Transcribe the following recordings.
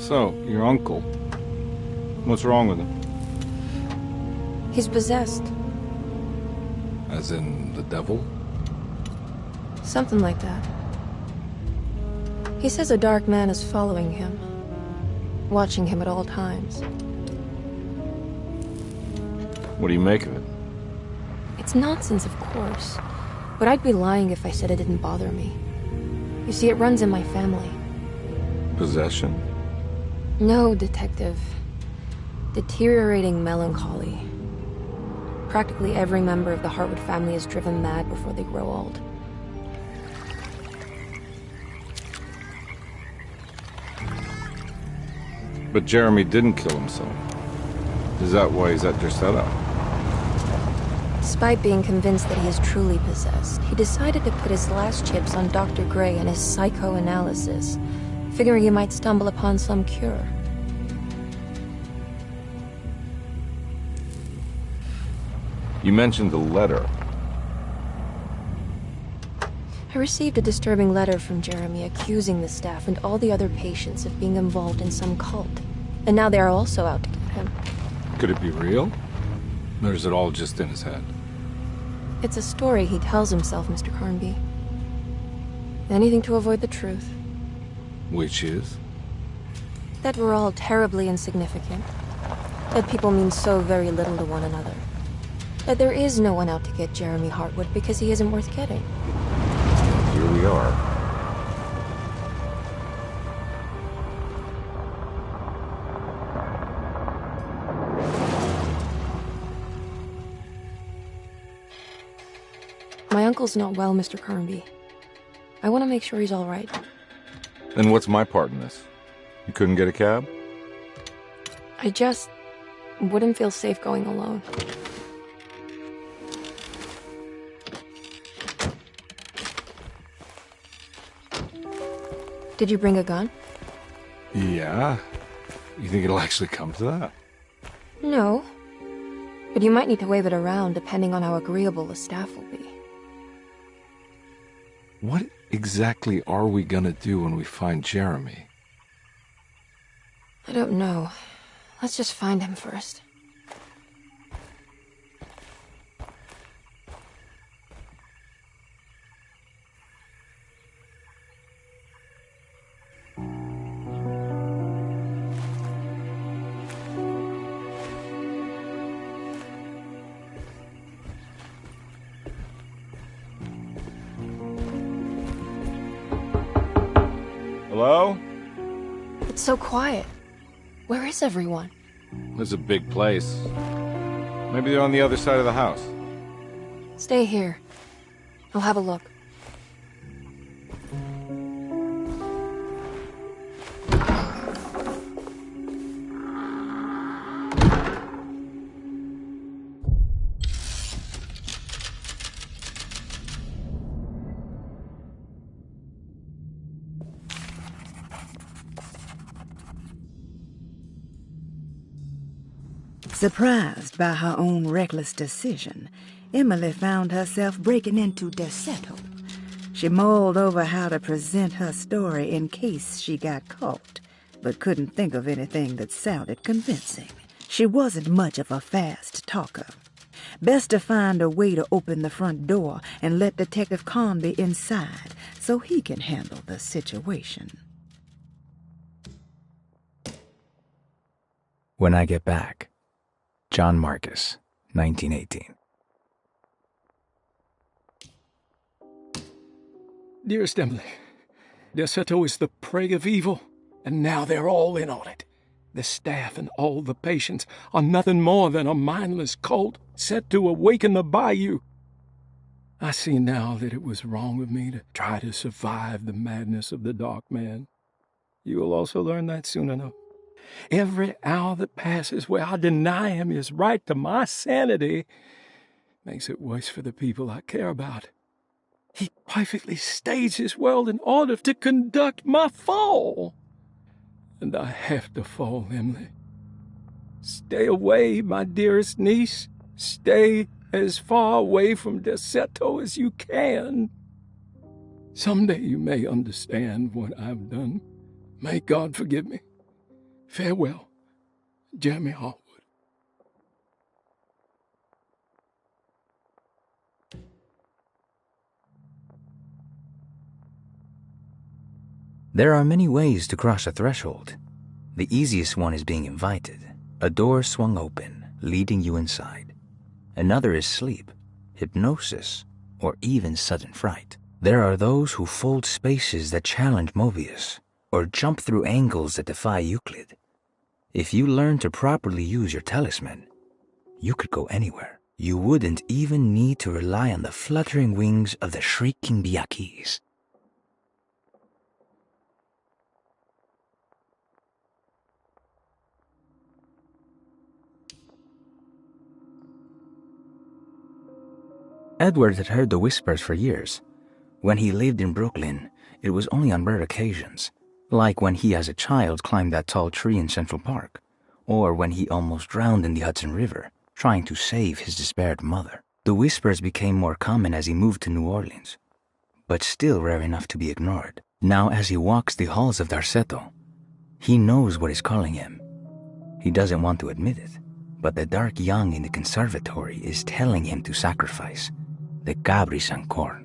So, your uncle. What's wrong with him? He's possessed. As in the devil? Something like that. He says a dark man is following him, watching him at all times. What do you make of it? It's nonsense, of course, but I'd be lying if I said it didn't bother me. You see, it runs in my family. Possession? No, Detective. Deteriorating melancholy. Practically every member of the Hartwood family is driven mad before they grow old. But Jeremy didn't kill himself. Is that why he's at your setup? Despite being convinced that he is truly possessed, he decided to put his last chips on Dr. Gray and his psychoanalysis, figuring he might stumble upon some cure. You mentioned the letter. I received a disturbing letter from Jeremy accusing the staff and all the other patients of being involved in some cult. And now they are also out to get him. Could it be real? Or is it all just in his head? It's a story he tells himself, Mr. Carnby. Anything to avoid the truth. Which is? That we're all terribly insignificant. That people mean so very little to one another. That there is no one out to get Jeremy Hartwood because he isn't worth getting. Here we are. My uncle's not well, Mr. Carnby. I want to make sure he's all right. Then what's my part in this? You couldn't get a cab? I just wouldn't feel safe going alone. Did you bring a gun? Yeah. You think it'll actually come to that? No. But you might need to wave it around depending on how agreeable the staff will be. What exactly are we gonna do when we find Jeremy? I don't know. Let's just find him first. Hello? It's so quiet. Where is everyone? This is a big place. Maybe they're on the other side of the house. Stay here. I'll have a look. Surprised by her own reckless decision, Emily found herself breaking into Derceto. She mulled over how to present her story in case she got caught, but couldn't think of anything that sounded convincing. She wasn't much of a fast talker. Best to find a way to open the front door and let Detective Carnby inside so he can handle the situation. When I Get Back. John Marcus, 1918. Dearest Emily, Derceto is the prey of evil, and now they're all in on it. The staff and all the patients are nothing more than a mindless cult set to awaken the bayou. I see now that it was wrong of me to try to survive the madness of the Dark Man. You will also learn that soon enough. Every hour that passes where I deny him his right to my sanity makes it worse for the people I care about. He perfectly staged his world in order to conduct my fall. And I have to fall, Emily. Stay away, my dearest niece. Stay as far away from Derceto as you can. Someday you may understand what I've done. May God forgive me. Farewell, Jeremy Hartwood. There are many ways to cross a threshold. The easiest one is being invited. A door swung open, leading you inside. Another is sleep, hypnosis, or even sudden fright. There are those who fold spaces that challenge Mobius, or jump through angles that defy Euclid. If you learn to properly use your talisman, you could go anywhere. You wouldn't even need to rely on the fluttering wings of the shrieking Biakis. Edward had heard the whispers for years. When he lived in Brooklyn, it was only on rare occasions, like when he as a child climbed that tall tree in Central Park, or when he almost drowned in the Hudson River, trying to save his despaired mother. The whispers became more common as he moved to New Orleans, but still rare enough to be ignored. Now as he walks the halls of Darceto, he knows what is calling him. He doesn't want to admit it, but the dark young in the conservatory is telling him to sacrifice the Cabris and corn.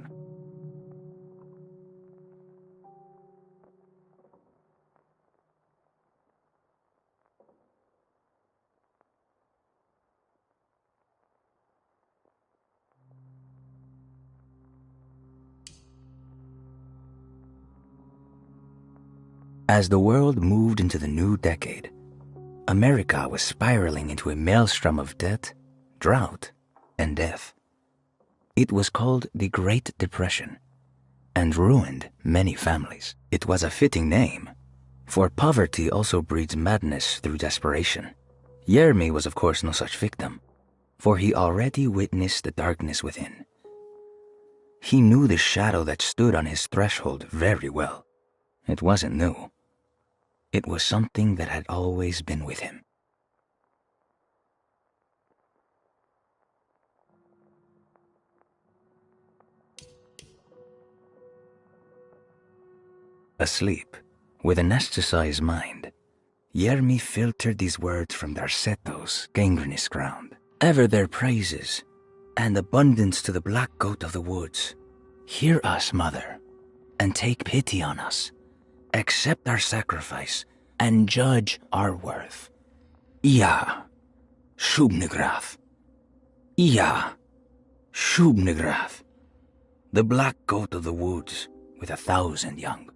As the world moved into the new decade, America was spiraling into a maelstrom of debt, drought, and death. It was called the Great Depression, and ruined many families. It was a fitting name, for poverty also breeds madness through desperation. Jeremy was of course no such victim, for he already witnessed the darkness within. He knew the shadow that stood on his threshold very well. It wasn't new. It was something that had always been with him. Asleep, with an anesthetized mind, Jeremy filtered these words from Darceto's gangrenous ground. Ever their praises, and abundance to the black goat of the woods. Hear us, mother, and take pity on us. Accept our sacrifice, and judge our worth. Ia, Shubnigrath. Ia, Shubnigrath. The black goat of the woods with 1,000 young.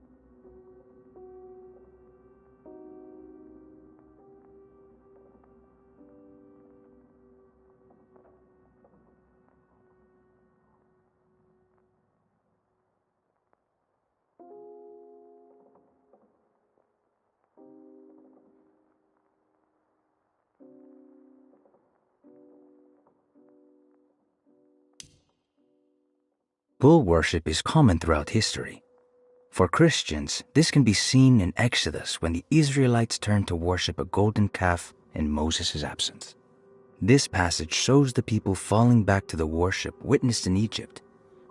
Bull worship is common throughout history. For Christians, this can be seen in Exodus when the Israelites turned to worship a golden calf in Moses' absence. This passage shows the people falling back to the worship witnessed in Egypt,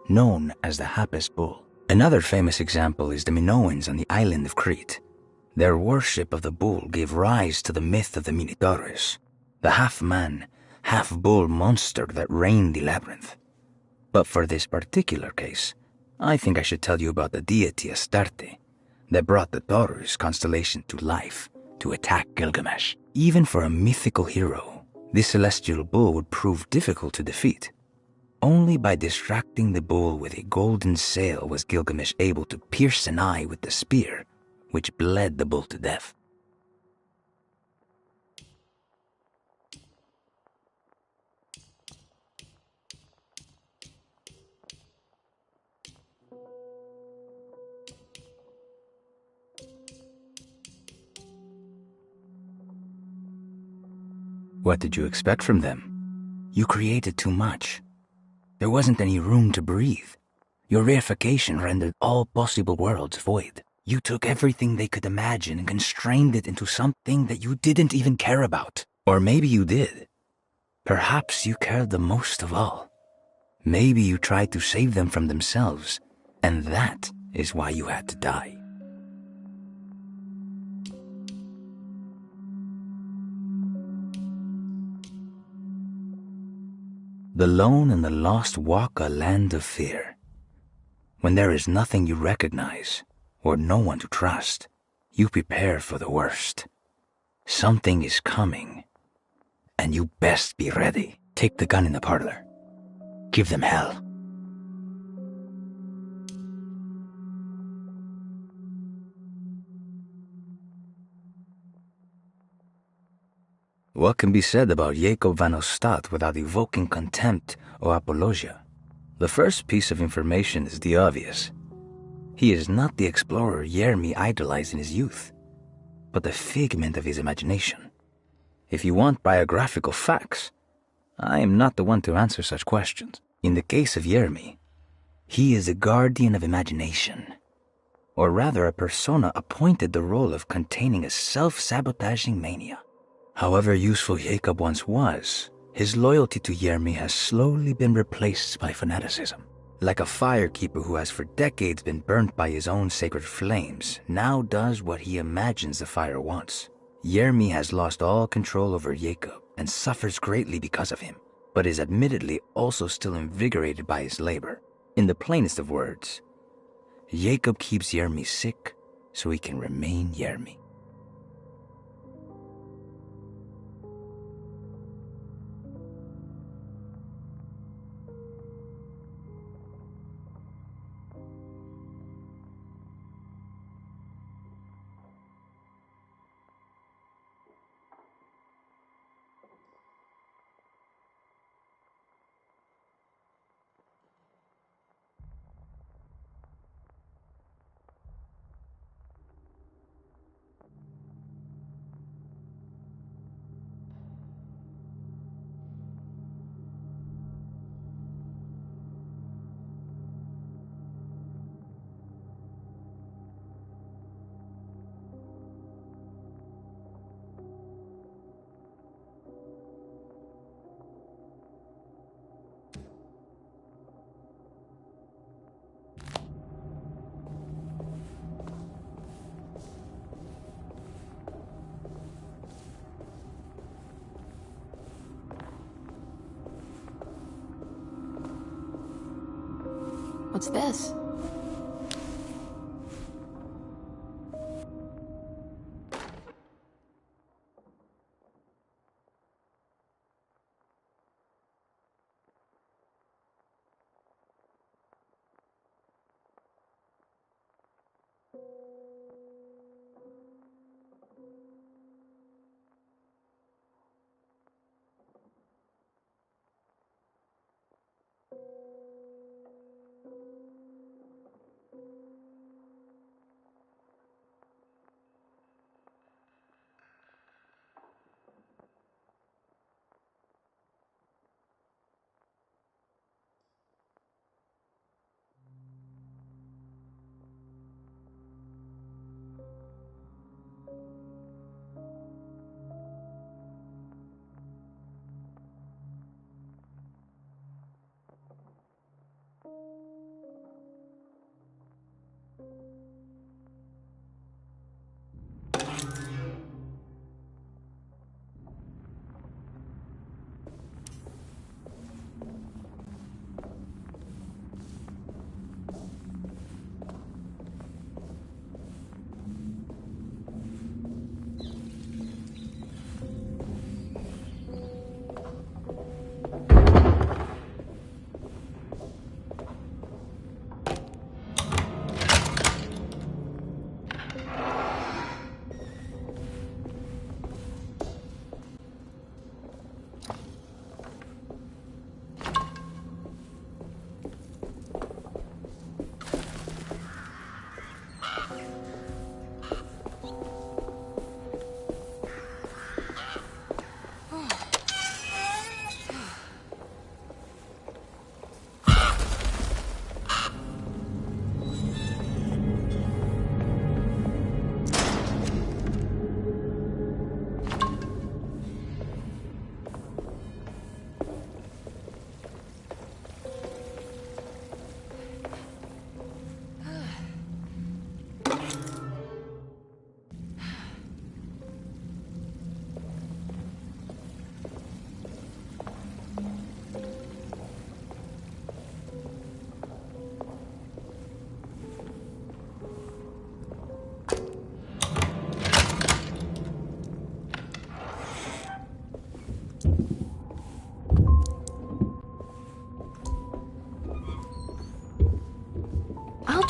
known as the Hapes bull. Another famous example is the Minoans on the island of Crete. Their worship of the bull gave rise to the myth of the Minotaurus, the half-man, half-bull monster that reigned the labyrinth. But for this particular case, I think I should tell you about the deity Astarte that brought the Taurus constellation to life to attack Gilgamesh. Even for a mythical hero, this celestial bull would prove difficult to defeat. Only by distracting the bull with a golden sail was Gilgamesh able to pierce an eye with the spear, which bled the bull to death. What did you expect from them? You created too much. There wasn't any room to breathe. Your reification rendered all possible worlds void. You took everything they could imagine and constrained it into something that you didn't even care about. Or maybe you did. Perhaps you cared the most of all. Maybe you tried to save them from themselves, and that is why you had to die. The lone and the lost walk a land of fear. When there is nothing you recognize, or no one to trust, you prepare for the worst. Something is coming, and you best be ready. Take the gun in the parlor. Give them hell. What can be said about Jacob van Ostad without evoking contempt or apologia? The first piece of information is the obvious. He is not the explorer Jeremy idolized in his youth, but the figment of his imagination. If you want biographical facts, I am not the one to answer such questions. In the case of Jeremy, he is a guardian of imagination, or rather a persona appointed the role of containing a self-sabotaging mania. However useful Jacob once was, his loyalty to Jeremy has slowly been replaced by fanaticism. Like a firekeeper who has for decades been burnt by his own sacred flames, now does what he imagines the fire wants. Jeremy has lost all control over Jacob and suffers greatly because of him, but is admittedly also still invigorated by his labor. In the plainest of words, Jacob keeps Jeremy sick so he can remain Jeremy. What's this?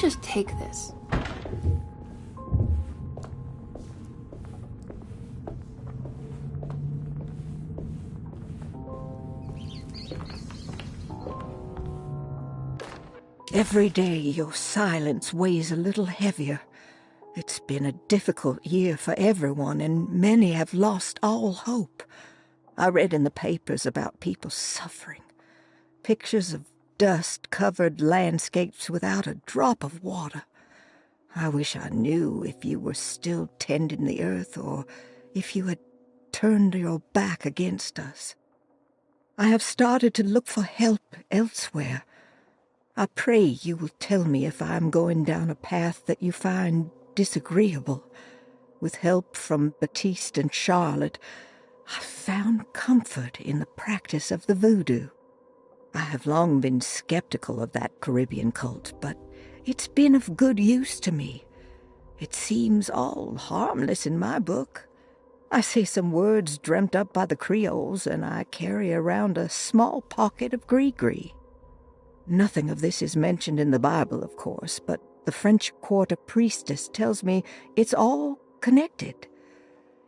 just take this? Every day your silence weighs a little heavier. It's been a difficult year for everyone, and many have lost all hope. I read in the papers about people suffering. Pictures of dust-covered landscapes without a drop of water. I wish I knew if you were still tending the earth or if you had turned your back against us. I have started to look for help elsewhere. I pray you will tell me if I am going down a path that you find disagreeable. With help from Baptiste and Charlotte, I found comfort in the practice of the voodoo. I have long been skeptical of that Caribbean cult, but it's been of good use to me. It seems all harmless in my book. I say some words dreamt up by the Creoles, and I carry around a small pocket of gris-gris. Nothing of this is mentioned in the Bible, of course, but the French Quarter priestess tells me it's all connected.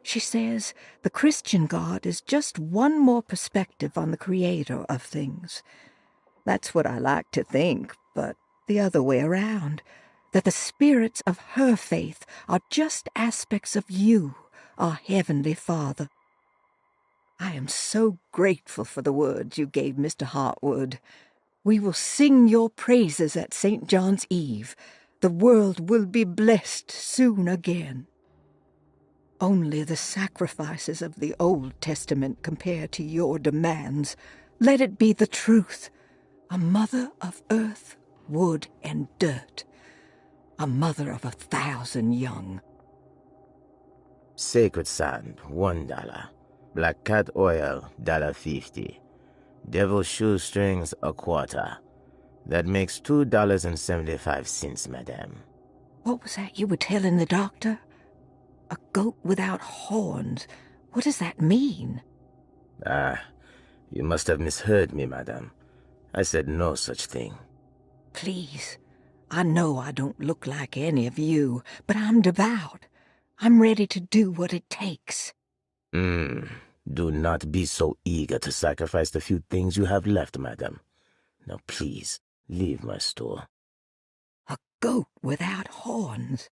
She says the Christian God is just one more perspective on the creator of things. That's what I like to think, but the other way around, that the spirits of her faith are just aspects of you, our Heavenly Father. I am so grateful for the words you gave Mr. Hartwood. We will sing your praises at St. John's Eve. The world will be blessed soon again. Only the sacrifices of the Old Testament compare to your demands. Let it be the truth. A mother of earth, wood, and dirt. A mother of 1,000 young. Sacred sand, $1. Black cat oil, $1.50. Devil shoestrings, $0.25. That makes $2.75, madame. What was that you were telling the doctor? A goat without horns. What does that mean? You must have misheard me, madame. I said no such thing. Please, I know I don't look like any of you, but I'm devout. I'm ready to do what it takes. Do not be so eager to sacrifice the few things you have left, madame. Now please, leave my store. A goat without horns.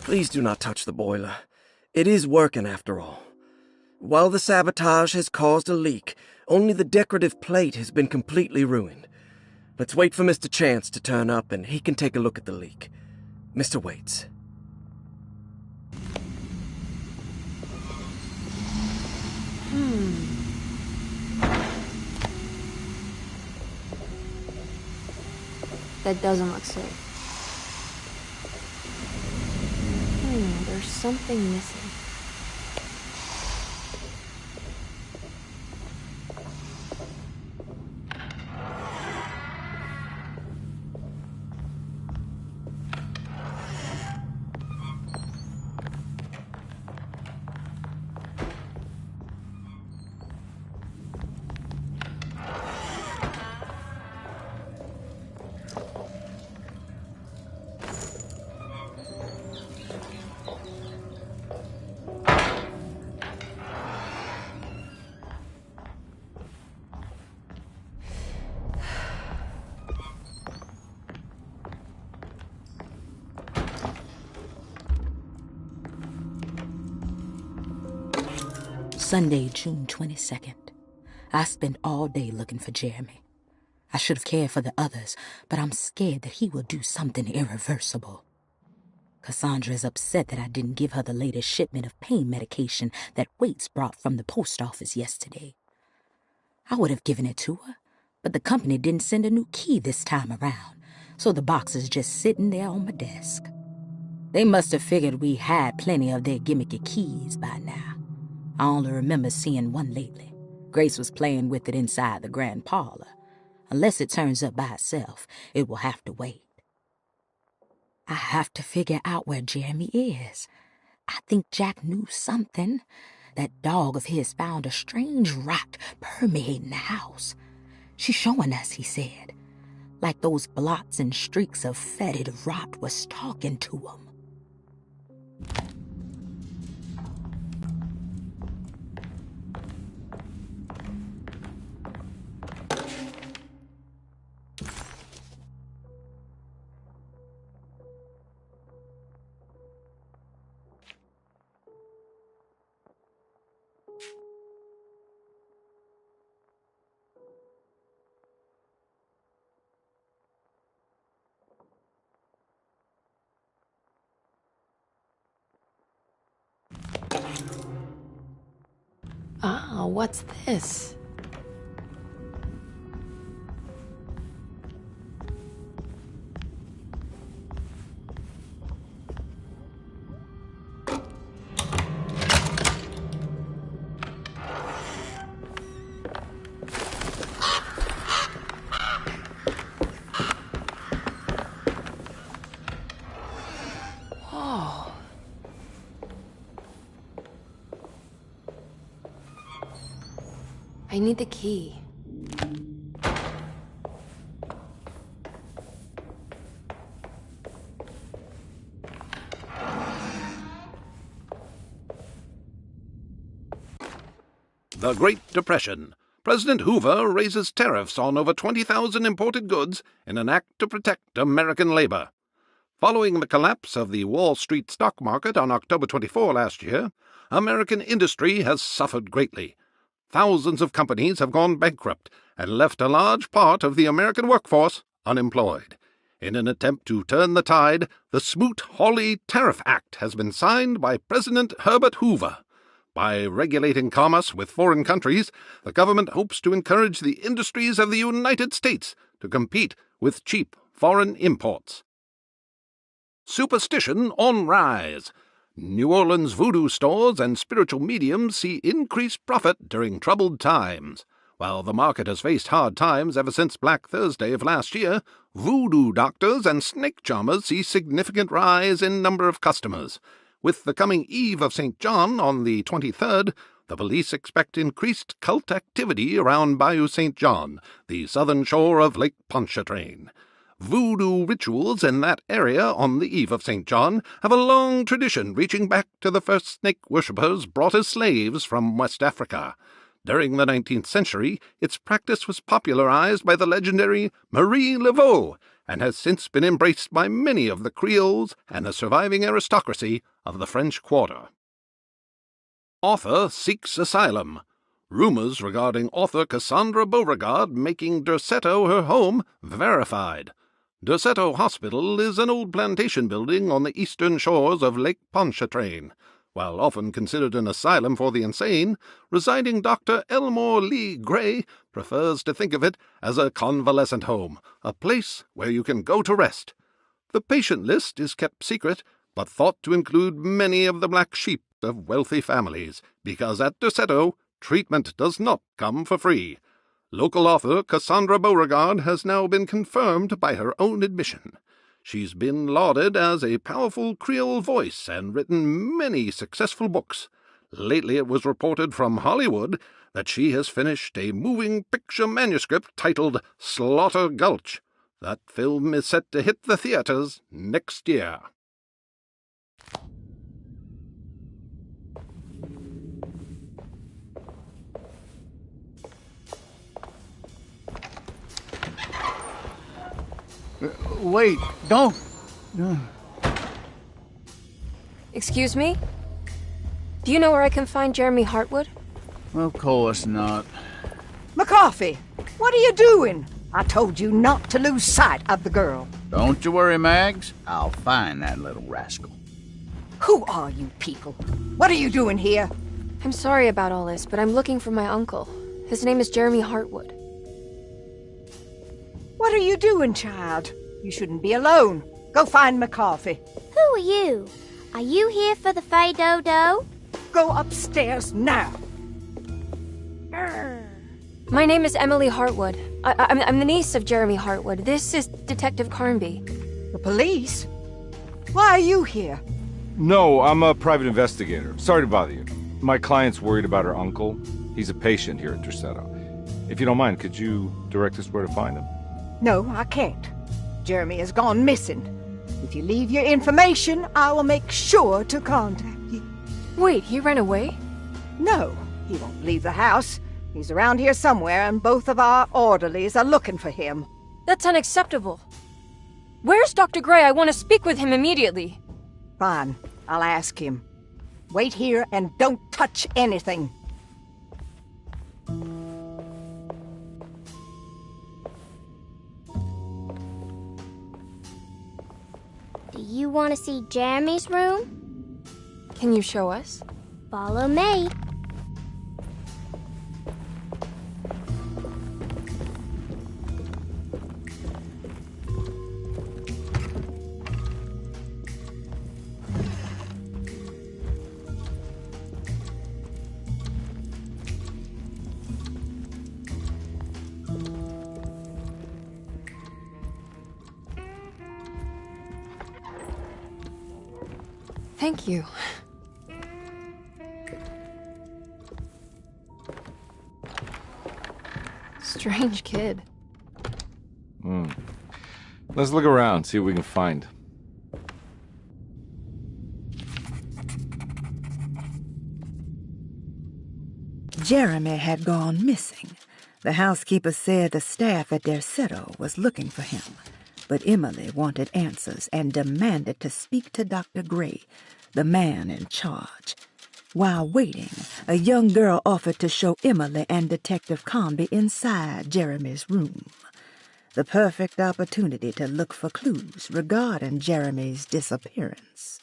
Please do not touch the boiler. It is working after all. While the sabotage has caused a leak, only the decorative plate has been completely ruined. Let's wait for Mr. Chance to turn up and he can take a look at the leak. Mr. Waits. That doesn't look safe. There's something missing. Sunday, June 22nd. I spent all day looking for Jeremy. I should have cared for the others, but I'm scared that he will do something irreversible. Cassandra is upset that I didn't give her the latest shipment of pain medication that Waits brought from the post office yesterday. I would have given it to her, but the company didn't send a new key this time around, so the box is just sitting there on my desk. They must have figured we had plenty of their gimmicky keys by now. I only remember seeing one lately. Grace was playing with it inside the grand parlor. Unless it turns up by itself, it will have to wait. I have to figure out where Jeremy is. I think Jack knew something. That dog of his found a strange rot permeating the house. She's showing us, he said. Like those blots and streaks of fetid rot was talking to him. Ah, what's this? Whoa. I need the key. The Great Depression. President Hoover raises tariffs on over 20,000 imported goods in an act to protect American labor. Following the collapse of the Wall Street stock market on October 24 last year, American industry has suffered greatly. Thousands of companies have gone bankrupt and left a large part of the American workforce unemployed. In an attempt to turn the tide, the Smoot-Hawley Tariff Act has been signed by President Herbert Hoover. By regulating commerce with foreign countries, the government hopes to encourage the industries of the United States to compete with cheap foreign imports. Superstition on rise. New Orleans voodoo stores and spiritual mediums see increased profit during troubled times. While the market has faced hard times ever since Black Thursday of last year, voodoo doctors and snake charmers see significant rise in number of customers. With the coming Eve of St. John on the 23rd, the police expect increased cult activity around Bayou St. John, the southern shore of Lake Pontchartrain. Voodoo rituals in that area on the Eve of St. John have a long tradition reaching back to the first snake worshippers brought as slaves from West Africa. During the 19th century, its practice was popularized by the legendary Marie Laveau and has since been embraced by many of the Creoles and the surviving aristocracy of the French Quarter. Author seeks asylum. Rumors regarding author Cassandra Beauregard making Derceto her home verified. Derceto Hospital is an old plantation building on the eastern shores of Lake Pontchartrain. While often considered an asylum for the insane, residing Dr. Elmore Lee Gray prefers to think of it as a convalescent home, a place where you can go to rest. The patient list is kept secret, but thought to include many of the black sheep of wealthy families, because at Derceto, treatment does not come for free. Local author Cassandra Beauregard has now been confirmed by her own admission. She's been lauded as a powerful Creole voice and written many successful books. Lately it was reported from Hollywood that she has finished a moving picture manuscript titled Slaughter Gulch. That film is set to hit the theaters next year. Wait, don't. Excuse me? Do you know where I can find Jeremy Hartwood? Of course not. McCarthy, what are you doing? I told you not to lose sight of the girl. Don't you worry, Mags. I'll find that little rascal. Who are you people? What are you doing here? I'm sorry about all this, but I'm looking for my uncle. His name is Jeremy Hartwood. What are you doing, child? You shouldn't be alone. Go find McCarthy. Who are you? Are you here for the Fay Dodo? Go upstairs now. My name is Emily Hartwood. I'm the niece of Jeremy Hartwood. This is Detective Carnby. The police? Why are you here? No, I'm a private investigator. Sorry to bother you. My client's worried about her uncle. He's a patient here at Derceto. If you don't mind, could you direct us where to find him? No, I can't. Jeremy has gone missing. If you leave your information, I will make sure to contact you. Wait, he ran away? No, he won't leave the house. He's around here somewhere, and both of our orderlies are looking for him. That's unacceptable. Where's Dr. Gray? I want to speak with him immediately. Fine, I'll ask him. Wait here and don't touch anything. Do you want to see Jeremy's room? Can you show us? Follow me. Thank you. Strange kid. Let's look around, see what we can find. Jeremy had gone missing. The housekeeper said the staff at Derceto was looking for him. But Emily wanted answers and demanded to speak to Dr. Gray, the man in charge. While waiting, a young girl offered to show Emily and Detective Carnby inside Jeremy's room. The perfect opportunity to look for clues regarding Jeremy's disappearance.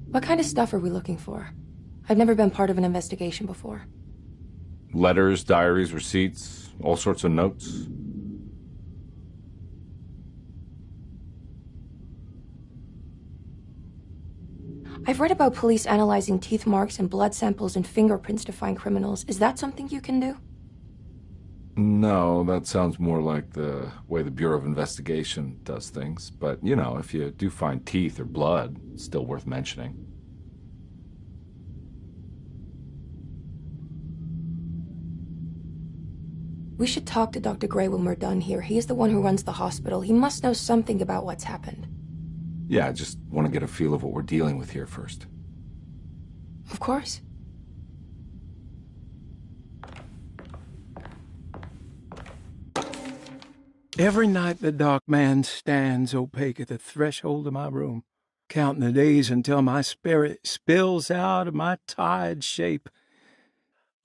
What kind of stuff are we looking for? I've never been part of an investigation before. Letters, diaries, receipts, all sorts of notes. I've read about police analyzing teeth marks and blood samples and fingerprints to find criminals. Is that something you can do? No, that sounds more like the way the Bureau of Investigation does things. But, you know, if you do find teeth or blood, it's still worth mentioning. We should talk to Dr. Gray when we're done here. He is the one who runs the hospital. He must know something about what's happened. Yeah, I just want to get a feel of what we're dealing with here first. Of course. Every night the dark man stands opaque at the threshold of my room, counting the days until my spirit spills out of my tired shape.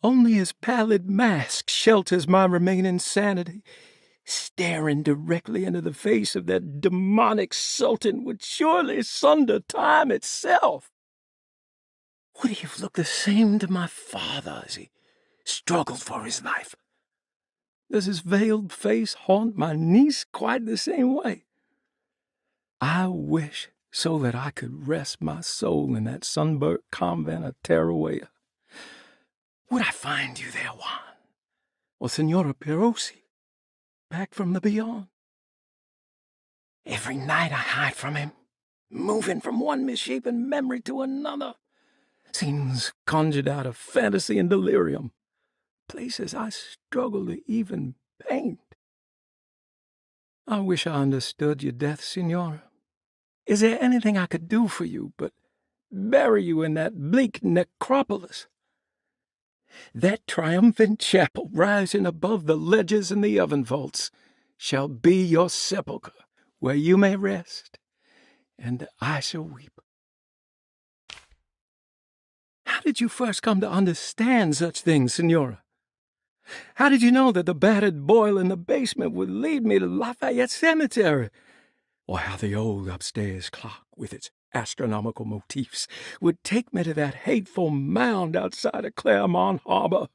Only his pallid mask shelters my remaining sanity. Staring directly into the face of that demonic sultan would surely sunder time itself. Would he have looked the same to my father as he struggled for his life? Does his veiled face haunt my niece quite the same way? I wish so that I could rest my soul in that sunburnt convent of Tarawea. Would I find you there, Juan? Or Senora Perosi, back from the beyond? Every night I hide from him, moving from one misshapen memory to another. Scenes conjured out of fantasy and delirium. Places I struggle to even paint. I wish I understood your death, Senora. Is there anything I could do for you but bury you in that bleak necropolis? That triumphant chapel rising above the ledges and the oven vaults shall be your sepulchre, where you may rest, and I shall weep. How did you first come to understand such things, Senora? How did you know that the battered boiler in the basement would lead me to Lafayette Cemetery? Or how the old upstairs clock, with its astronomical motifs, would take me to that hateful mound outside of Claremont Harbor?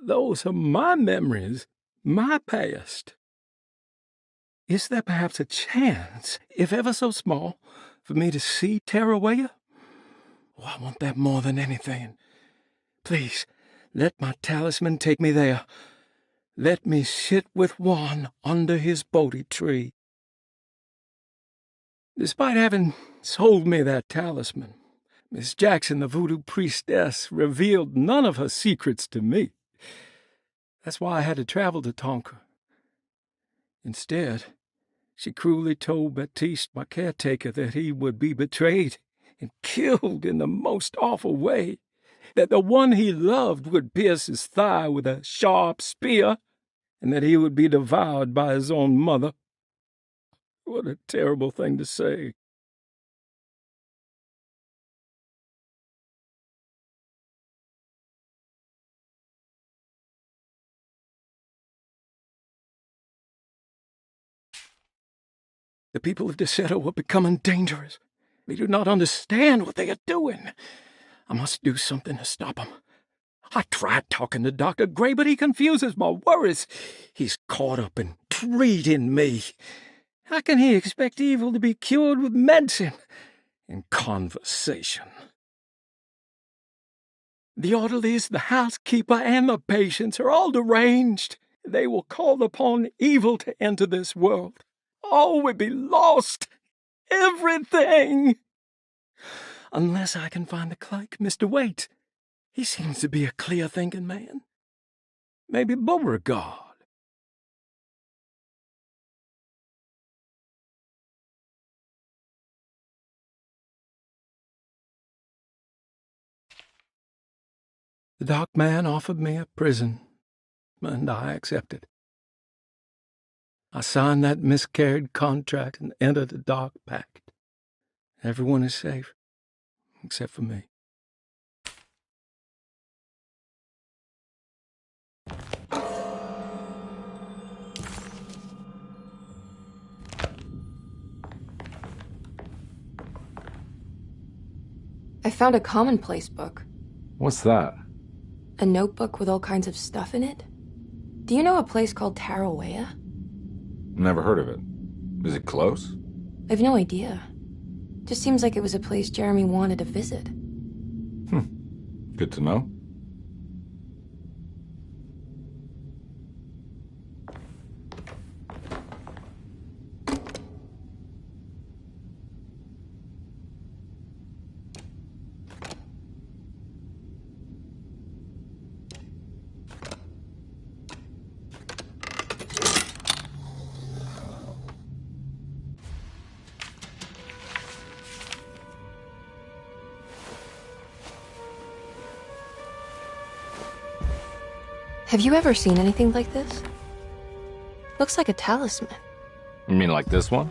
Those are my memories, my past. Is there perhaps a chance, if ever so small, for me to see Tarawaya? Oh, I want that more than anything. Please, let my talisman take me there. Let me sit with Juan under his Bodhi tree. Despite having sold me that talisman, Miss Jackson, the voodoo priestess, revealed none of her secrets to me. That's why I had to travel to Tonka. Instead, she cruelly told Baptiste, my caretaker, that he would be betrayed and killed in the most awful way, that the one he loved would pierce his thigh with a sharp spear, and that he would be devoured by his own mother. What a terrible thing to say. The people of Deseto are becoming dangerous. They do not understand what they are doing. I must do something to stop them. I tried talking to Dr. Gray, but he confuses my worries. He's caught up in treating me. How can he expect evil to be cured with medicine and conversation? The orderlies, the housekeeper, and the patients are all deranged. They will call upon evil to enter this world. All will be lost. Everything. Unless I can find the clerk, Mr. Waite. He seems to be a clear-thinking man. Maybe Beauregard. The dark man offered me a prison, and I accepted. I signed that miscarried contract and entered the dark pact. Everyone is safe, except for me. I found a commonplace book. What's that? A notebook with all kinds of stuff in it? Do you know a place called Tarawaya? Never heard of it. Is it close? I've no idea. Just seems like it was a place Jeremy wanted to visit. Good to know. Have you ever seen anything like this? Looks like a talisman. You mean like this one?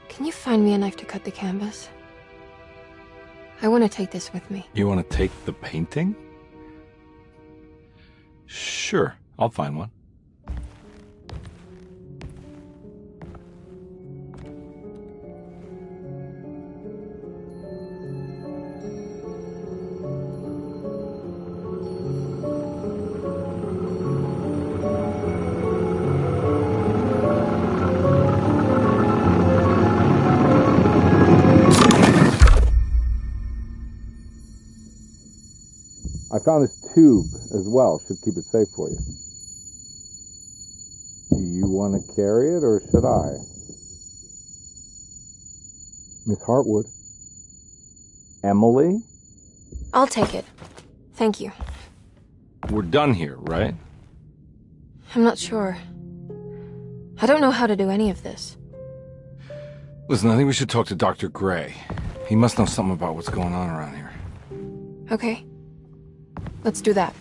Can you find me a knife to cut the canvas? I want to take this with me. You want to take the painting? Sure, I'll find one. I found this tube as well. Should keep it safe for you. Do you want to carry it, or should I? Miss Hartwood? Emily? I'll take it. Thank you. We're done here, right? I'm not sure. I don't know how to do any of this. Listen, I think we should talk to Dr. Gray. He must know something about what's going on around here. Okay. Let's do that.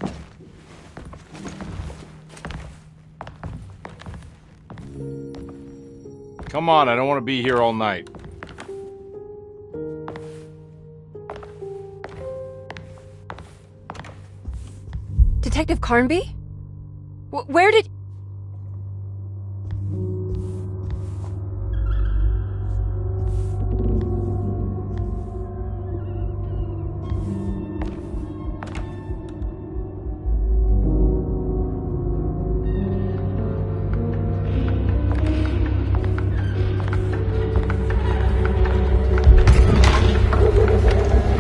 Come on, I don't want to be here all night. Detective Carnby? Where did...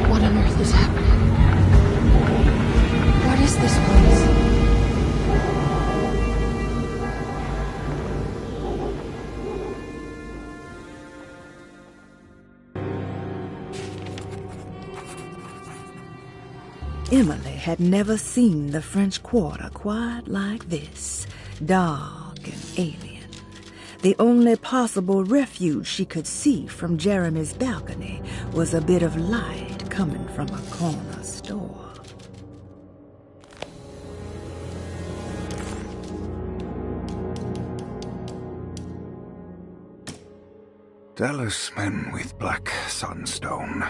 What on earth is happening? What is this place? Emily had never seen the French Quarter quite like this, dark and alien. The only possible refuge she could see from Jeremy's balcony was a bit of light coming from a corner store. Talisman with black sunstone.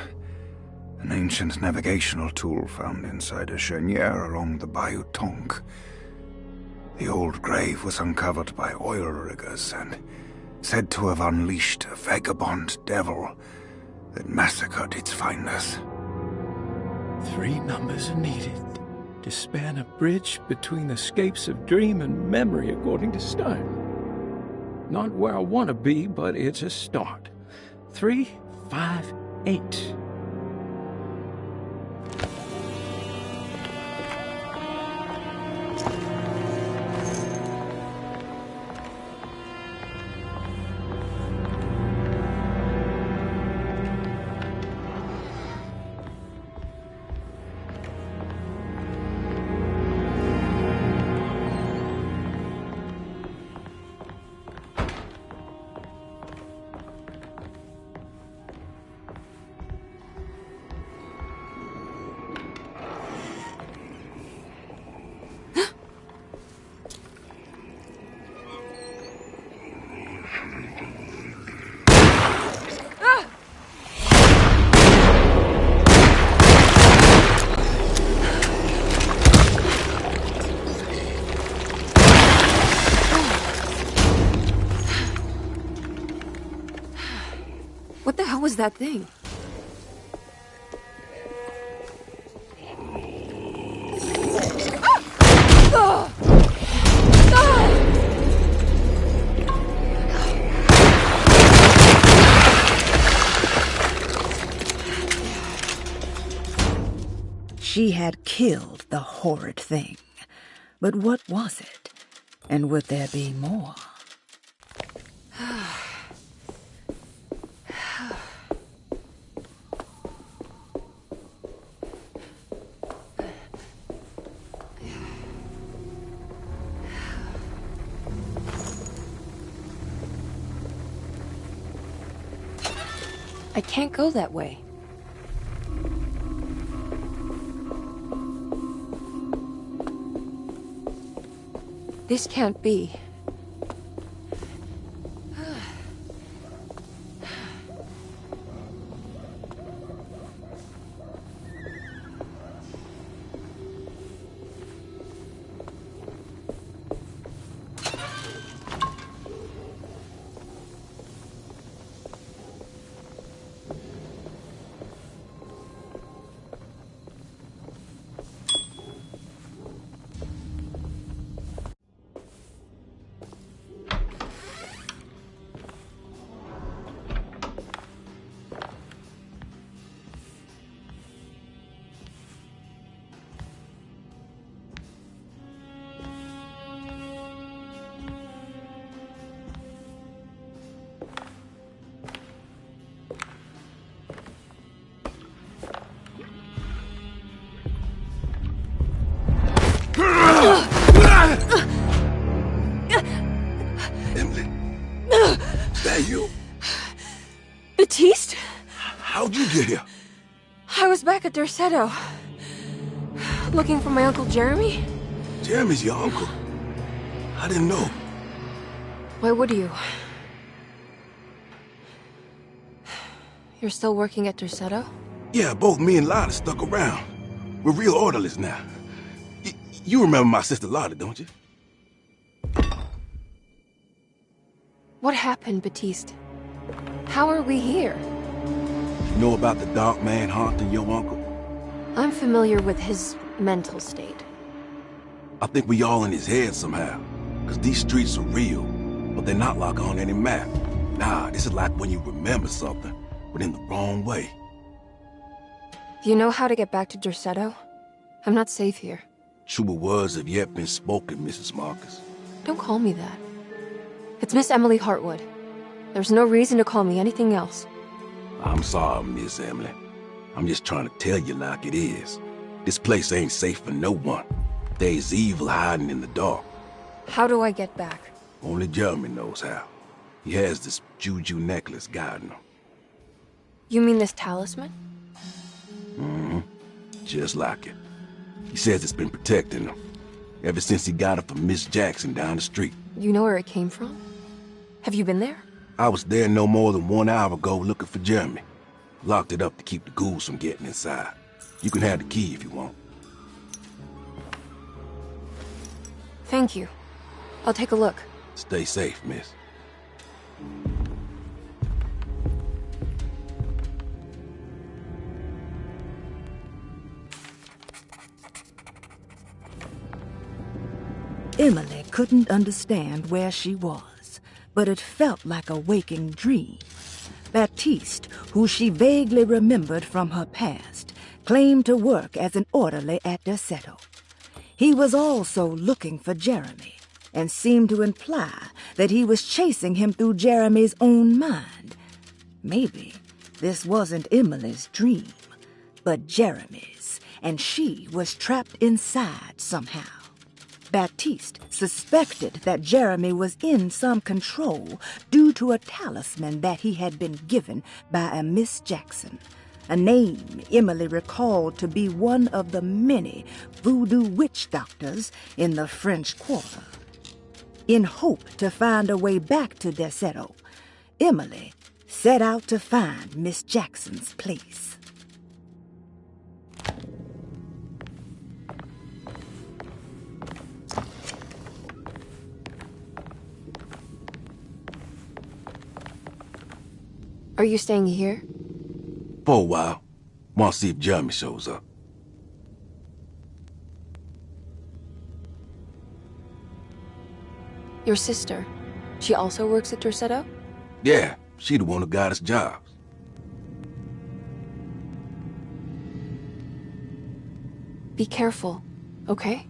An ancient navigational tool found inside a cheniere along the Bayou Tonk. The old grave was uncovered by oil riggers and said to have unleashed a vagabond devil that massacred its finders. 3 numbers are needed to span a bridge between the scapes of dream and memory, according to Stone. Not where I want to be, but it's a start. 3, 5, 8. What the hell was that thing? She had killed the horrid thing. But what was it? And would there be more? I can't go that way. This can't be. Emily, is that you? Baptiste? How'd you get here? I was back at Derceto. Looking for my Uncle Jeremy? Jeremy's your uncle? I didn't know. Why would you? You're still working at Derceto? Yeah, both me and Lottie stuck around. We're real orderlies now. You remember my sister Lottie, don't you? What happened, Baptiste? How are we here? You know about the dark man haunting your uncle? I'm familiar with his mental state. I think we all in his head somehow. Because these streets are real, but they're not like on any map. Nah, this is like when you remember something, but in the wrong way. Do you know how to get back to Derceto? I'm not safe here. Truer words have yet been spoken, Mrs. Marcus. Don't call me that. It's Miss Emily Hartwood. There's no reason to call me anything else. I'm sorry, Miss Emily. I'm just trying to tell you like it is. This place ain't safe for no one. There's evil hiding in the dark. How do I get back? Only Jeremy knows how. He has this juju necklace guiding him. You mean this talisman? Mm-hmm. Just like it. He says it's been protecting him ever since he got it from Miss Jackson down the street. You know where it came from? Have you been there? I was there no more than 1 hour ago looking for Jeremy. Locked it up to keep the ghouls from getting inside. You can have the key if you want. Thank you. I'll take a look. Stay safe, miss. Emily couldn't understand where she was, but it felt like a waking dream. Baptiste, who she vaguely remembered from her past, claimed to work as an orderly at Derceto. He was also looking for Jeremy, and seemed to imply that he was chasing him through Jeremy's own mind. Maybe this wasn't Emily's dream, but Jeremy's, and she was trapped inside somehow. Baptiste suspected that Jeremy was in some control due to a talisman that he had been given by a Miss Jackson, a name Emily recalled to be one of the many voodoo witch doctors in the French Quarter. In hope to find a way back to Derceto, Emily set out to find Miss Jackson's place. Are you staying here? For a while. Want to see if Jeremy shows up. Your sister. She also works at Derceto? Yeah, she the one who got us jobs. Be careful, okay?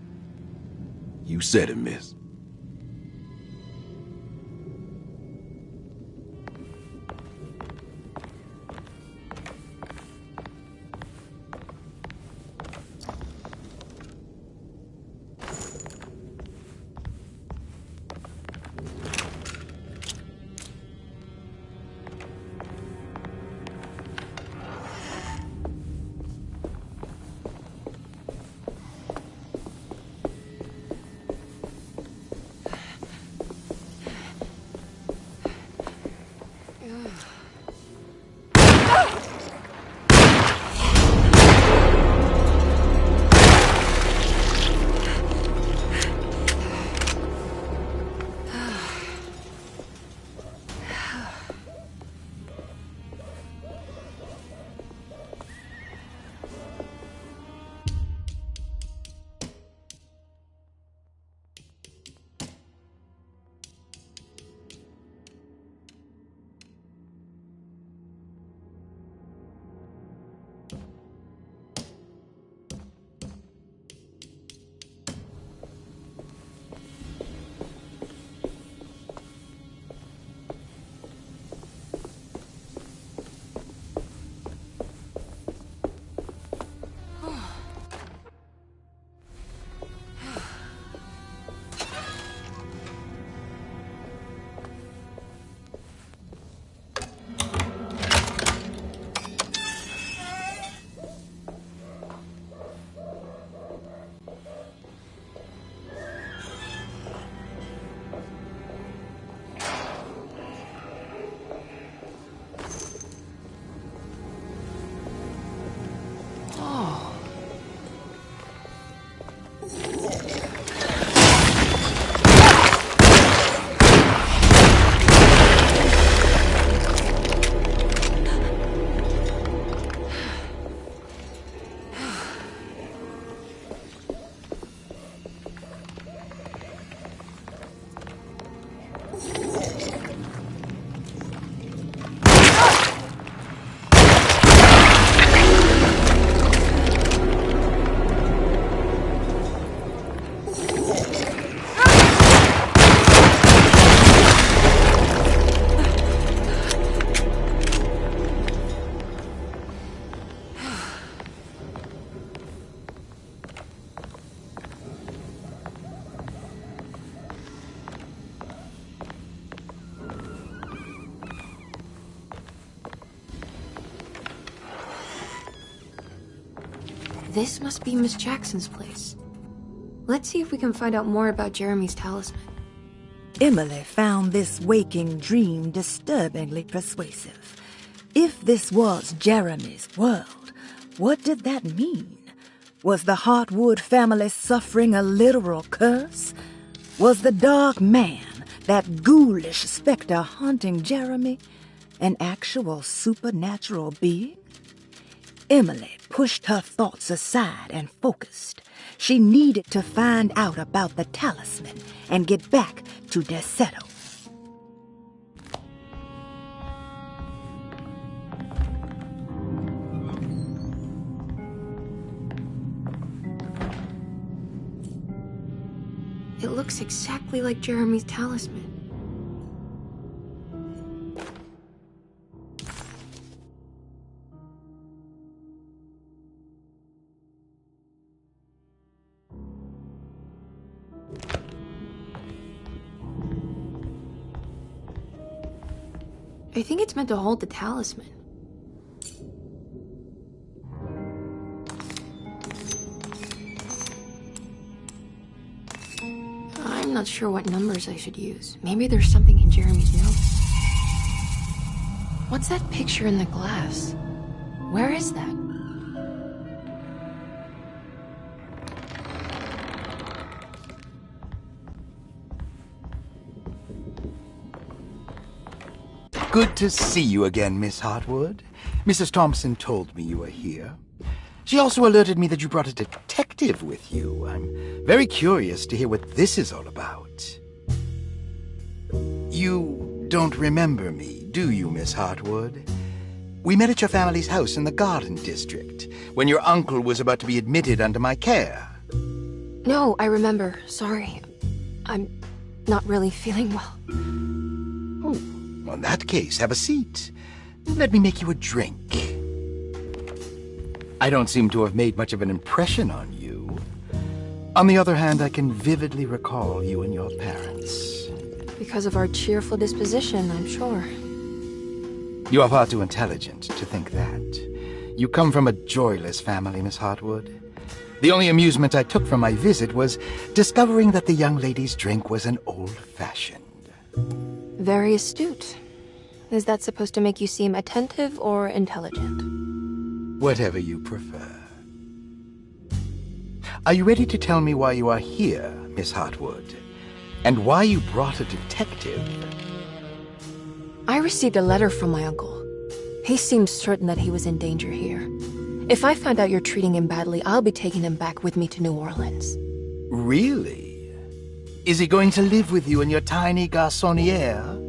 You said it, miss. This must be Miss Jackson's place. Let's see if we can find out more about Jeremy's talisman. Emily found this waking dream disturbingly persuasive. If this was Jeremy's world, what did that mean? Was the Hartwood family suffering a literal curse? Was the Dark Man, that ghoulish specter haunting Jeremy, an actual supernatural being? Emily pushed her thoughts aside and focused. She needed to find out about the talisman and get back to Derceto. It looks exactly like Jeremy's talisman. I think it's meant to hold the talisman. I'm not sure what numbers I should use. Maybe there's something in Jeremy's notes. What's that picture in the glass? Where is that? Good to see you again, Miss Hartwood. Mrs. Thompson told me you were here. She also alerted me that you brought a detective with you. I'm very curious to hear what this is all about. You don't remember me, do you, Miss Hartwood? We met at your family's house in the Garden District, when your uncle was about to be admitted under my care. No, I remember. Sorry. I'm not really feeling well. Well, in that case, have a seat. Let me make you a drink. I don't seem to have made much of an impression on you. On the other hand, I can vividly recall you and your parents. Because of our cheerful disposition, I'm sure. You are far too intelligent to think that. You come from a joyless family, Miss Hartwood. The only amusement I took from my visit was discovering that the young lady's drink was an old-fashioned. Very astute. Is that supposed to make you seem attentive or intelligent? Whatever you prefer. Are you ready to tell me why you are here, Miss Hartwood? And why you brought a detective? I received a letter from my uncle. He seems certain that he was in danger here. If I find out you're treating him badly, I'll be taking him back with me to New Orleans. Really? Is he going to live with you in your tiny garçonniere?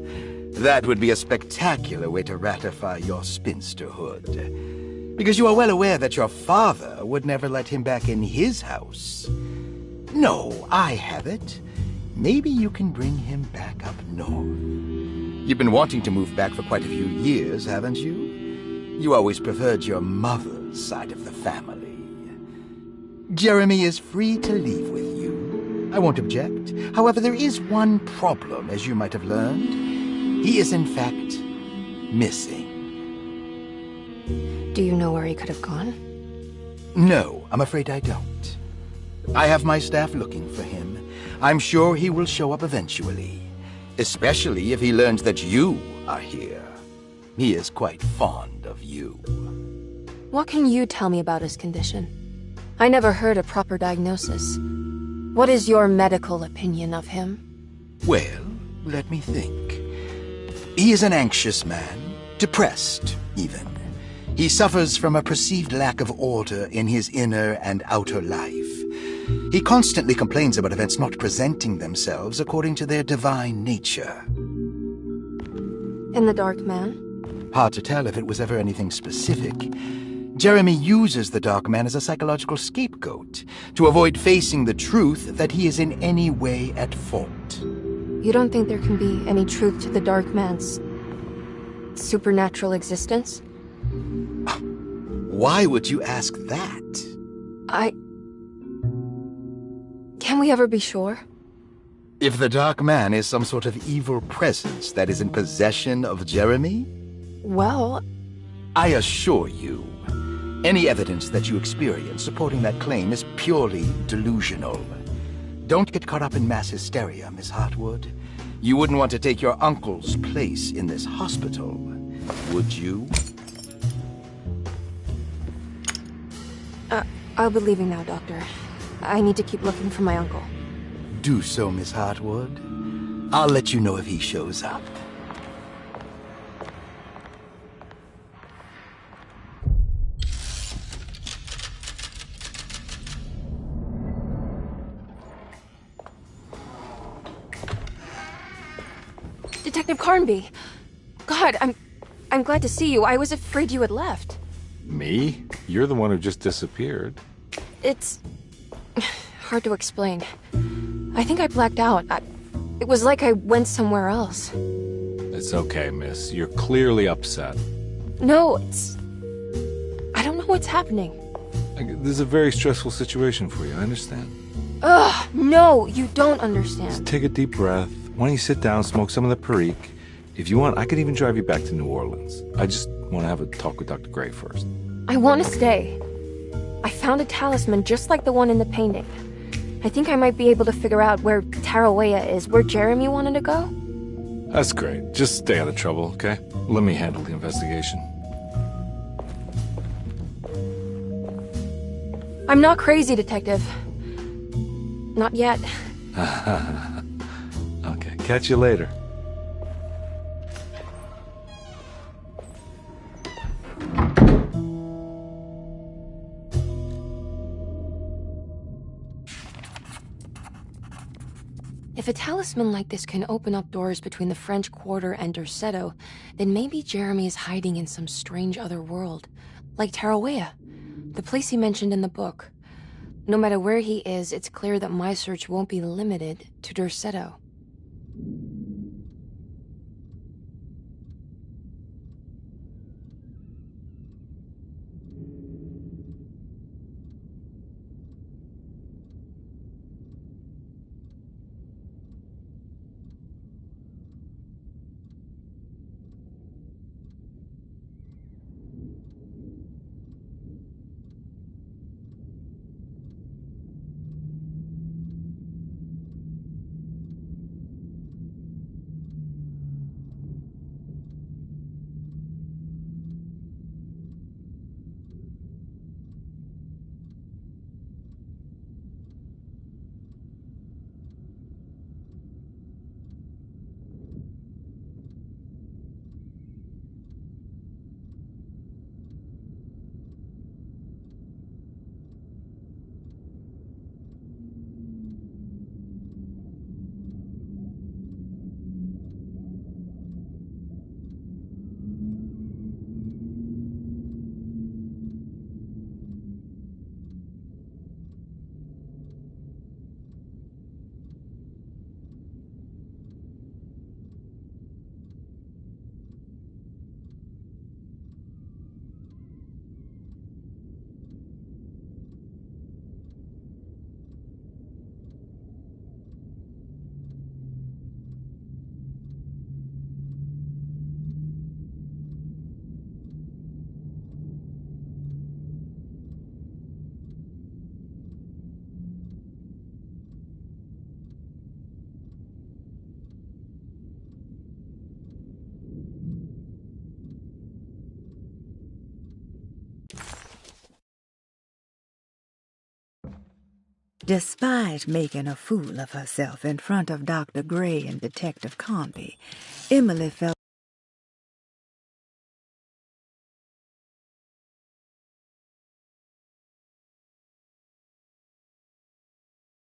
That would be a spectacular way to ratify your spinsterhood. Because you are well aware that your father would never let him back in his house. No, I have it. Maybe you can bring him back up north. You've been wanting to move back for quite a few years, haven't you? You always preferred your mother's side of the family. Jeremy is free to leave with you. I won't object. However, there is one problem, as you might have learned. He is, in fact, missing. Do you know where he could have gone? No, I'm afraid I don't. I have my staff looking for him. I'm sure he will show up eventually, especially if he learns that you are here. He is quite fond of you. What can you tell me about his condition? I never heard a proper diagnosis. What is your medical opinion of him? Well, let me think. He is an anxious man, depressed, even. He suffers from a perceived lack of order in his inner and outer life. He constantly complains about events not presenting themselves according to their divine nature. And the Dark Man? Hard to tell if it was ever anything specific. Jeremy uses the Dark Man as a psychological scapegoat to avoid facing the truth that he is in any way at fault. You don't think there can be any truth to the Dark Man's supernatural existence? Why would you ask that? Can we ever be sure? If the Dark Man is some sort of evil presence that is in possession of Jeremy? Well, I assure you, Any evidence that you experience supporting that claim is purely delusional. Don't get caught up in mass hysteria, Miss Hartwood. You wouldn't want to take your uncle's place in this hospital, would you? I'll be leaving now, Doctor. I need to keep looking for my uncle. Do so, Miss Hartwood. I'll let you know if he shows up. Detective Carnby! God, I'm glad to see you. I was afraid you had left. Me? You're the one who just disappeared. It's hard to explain. I think I blacked out. It was like I went somewhere else. It's okay, miss. You're clearly upset. No, I don't know what's happening. This is a very stressful situation for you, I understand. Ugh, no, you don't understand. Just take a deep breath. Why don't you sit down, smoke some of the Perique? If you want, I could even drive you back to New Orleans. I just want to have a talk with Dr. Gray first. I want to stay. I found a talisman just like the one in the painting. I think I might be able to figure out where Tarawea is, where Jeremy wanted to go. That's great. Just stay out of trouble, okay? Let me handle the investigation. I'm not crazy, Detective. Not yet. Okay, catch you later. If a talisman like this can open up doors between the French Quarter and Derceto, then maybe Jeremy is hiding in some strange other world, like Tarawea, the place he mentioned in the book. No matter where he is, it's clear that my search won't be limited to Derceto. Despite making a fool of herself in front of Dr. Gray and Detective Carnby, Emily felt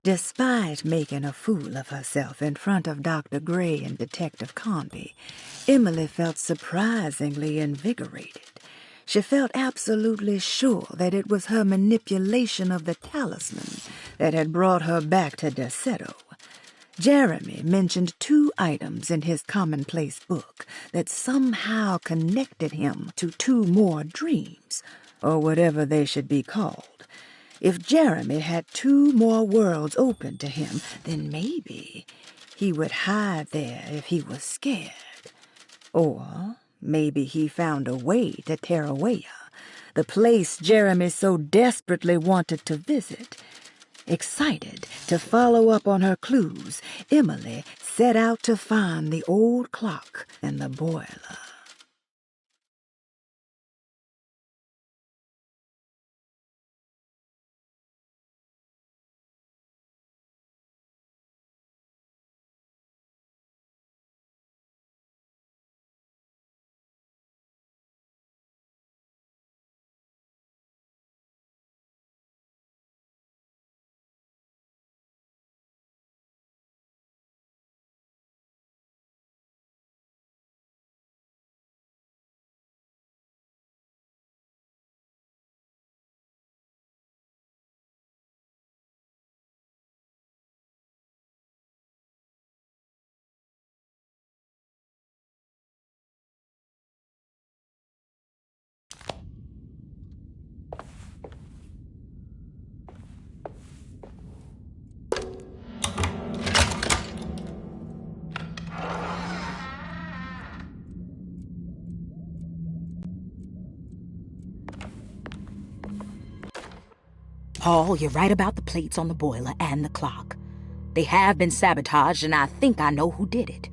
Despite making a fool of herself in front of Dr. Gray and Detective Carnby, Emily felt surprisingly invigorated. She felt absolutely sure that it was her manipulation of the talisman that had brought her back to Derceto. Jeremy mentioned 2 items in his commonplace book that somehow connected him to 2 more dreams, or whatever they should be called. If Jeremy had 2 more worlds open to him, then maybe he would hide there if he was scared. Or maybe he found a way to Tarawea, the place Jeremy so desperately wanted to visit. Excited to follow up on her clues, Emily set out to find the old clock and the boiler. Paul, you're right about the plates on the boiler and the clock. They have been sabotaged, and I think I know who did it.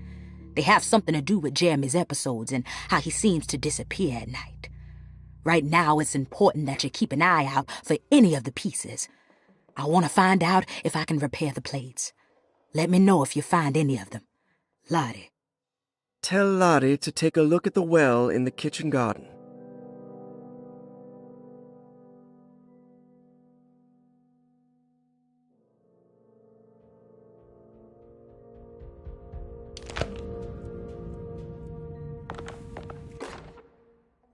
They have something to do with Jeremy's episodes and how he seems to disappear at night. Right now, it's important that you keep an eye out for any of the pieces. I want to find out if I can repair the plates. Let me know if you find any of them. Lottie. Tell Lottie to take a look at the well in the kitchen garden.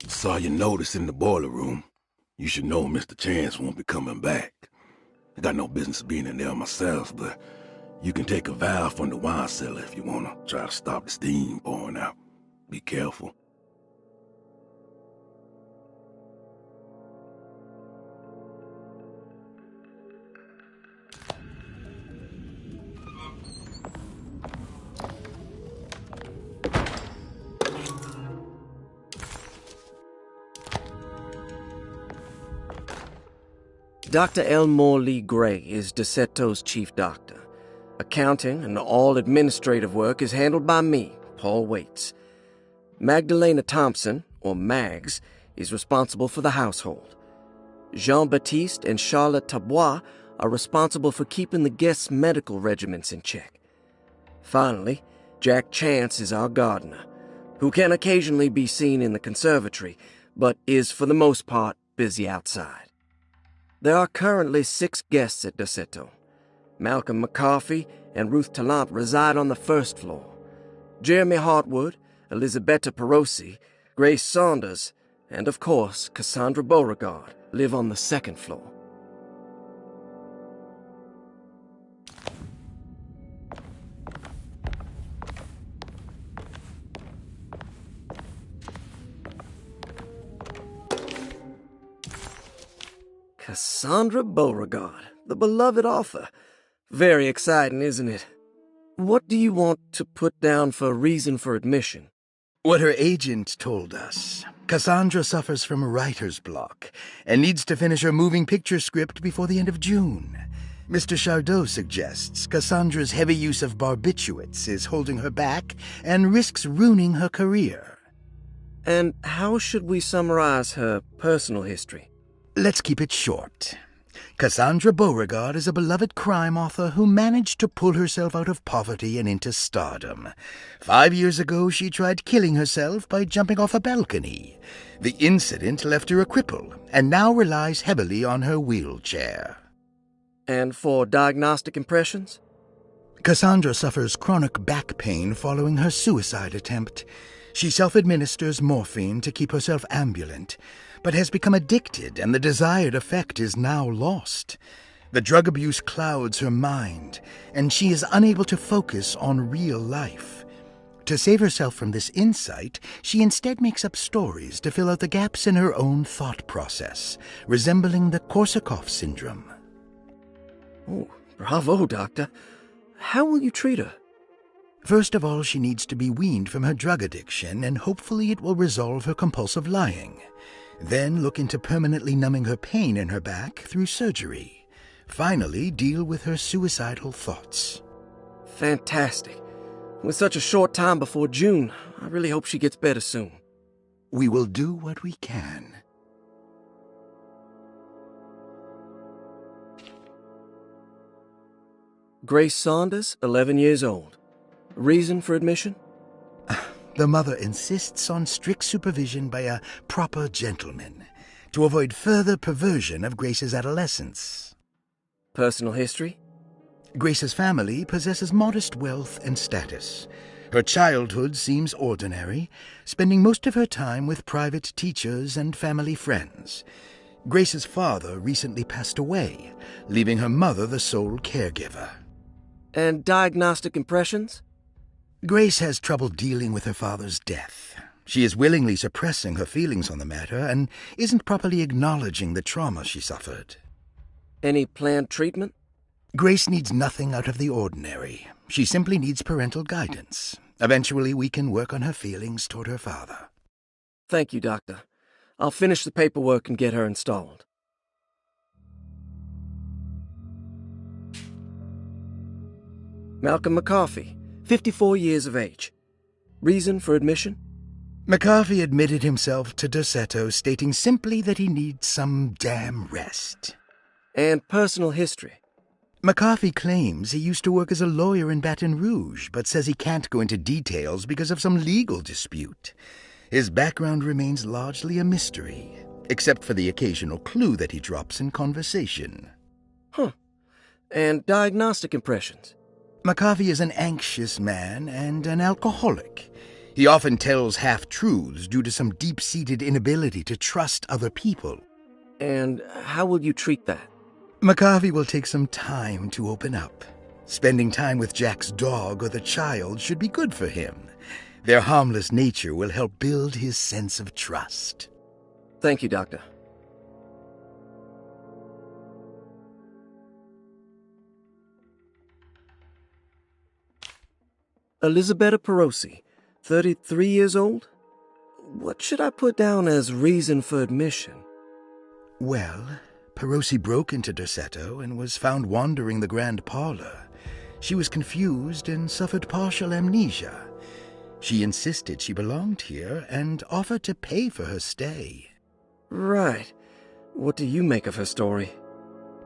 Saw your notice in the boiler room. You should know Mr. Chance won't be coming back. I got no business being in there myself, but you can take a valve from the wine cellar if you want to try to stop the steam pouring out. Be careful. Dr. Elmore Lee Gray is DeSeto's chief doctor. Accounting and all administrative work is handled by me, Paul Waits. Magdalena Thompson, or Mags, is responsible for the household. Jean-Baptiste and Charlotte Tabois are responsible for keeping the guests' medical regimens in check. Finally, Jack Chance is our gardener, who can occasionally be seen in the conservatory, but is for the most part busy outside. There are currently 6 guests at DeSeto. Malcolm McCarthy and Ruth Tallant reside on the first floor. Jeremy Hartwood, Elisabetta Perosi, Grace Saunders, and of course Cassandra Beauregard live on the second floor. Cassandra Beauregard, the beloved author. Very exciting, isn't it? What do you want to put down for reason for admission? What her agent told us. Cassandra suffers from writer's block and needs to finish her moving picture script before the end of June. Mr. Chardot suggests Cassandra's heavy use of barbiturates is holding her back and risks ruining her career. And how should we summarize her personal history? Let's keep it short. Cassandra Beauregard is a beloved crime author who managed to pull herself out of poverty and into stardom. 5 years ago, she tried killing herself by jumping off a balcony. The incident left her a cripple, and now relies heavily on her wheelchair. And for diagnostic impressions? Cassandra suffers chronic back pain following her suicide attempt. She self-administers morphine to keep herself ambulant, but has become addicted, and the desired effect is now lost. The drug abuse clouds her mind, and she is unable to focus on real life. To save herself from this insight, she instead makes up stories to fill out the gaps in her own thought process, resembling the Korsakoff syndrome. Oh, bravo, Doctor. How will you treat her? First of all, she needs to be weaned from her drug addiction, and hopefully it will resolve her compulsive lying. then look into permanently numbing her pain in her back through surgery. Finally, deal with her suicidal thoughts. Fantastic. With such a short time before June, I really hope she gets better soon. We will do what we can. Grace Saunders, 11 years old. Reason for admission? The mother insists on strict supervision by a proper gentleman to avoid further perversion of Grace's adolescence. Personal history? Grace's family possesses modest wealth and status. Her childhood seems ordinary, spending most of her time with private teachers and family friends. Grace's father recently passed away, leaving her mother the sole caregiver. And diagnostic impressions? Grace has trouble dealing with her father's death. She is willingly suppressing her feelings on the matter and isn't properly acknowledging the trauma she suffered. Any planned treatment? Grace needs nothing out of the ordinary. She simply needs parental guidance. Eventually, we can work on her feelings toward her father. Thank you, Doctor. I'll finish the paperwork and get her installed. Malcolm McCarthy, 54 years of age. Reason for admission? McCarthy admitted himself to Derceto, stating simply that he needs some damn rest. And personal history? McCarthy claims he used to work as a lawyer in Baton Rouge, but says he can't go into details because of some legal dispute. His background remains largely a mystery, except for the occasional clue that he drops in conversation. Huh. And diagnostic impressions? McCarthy is an anxious man and an alcoholic. He often tells half-truths due to some deep-seated inability to trust other people. And how will you treat that? McCarthy will take some time to open up. Spending time with Jack's dog or the child should be good for him. Their harmless nature will help build his sense of trust. Thank you, Doctor. Elisabetta Perosi, 33 years old? What should I put down as reason for admission? Well, Perosi broke into Derceto and was found wandering the grand parlor. She was confused and suffered partial amnesia. She insisted she belonged here and offered to pay for her stay. Right. What do you make of her story?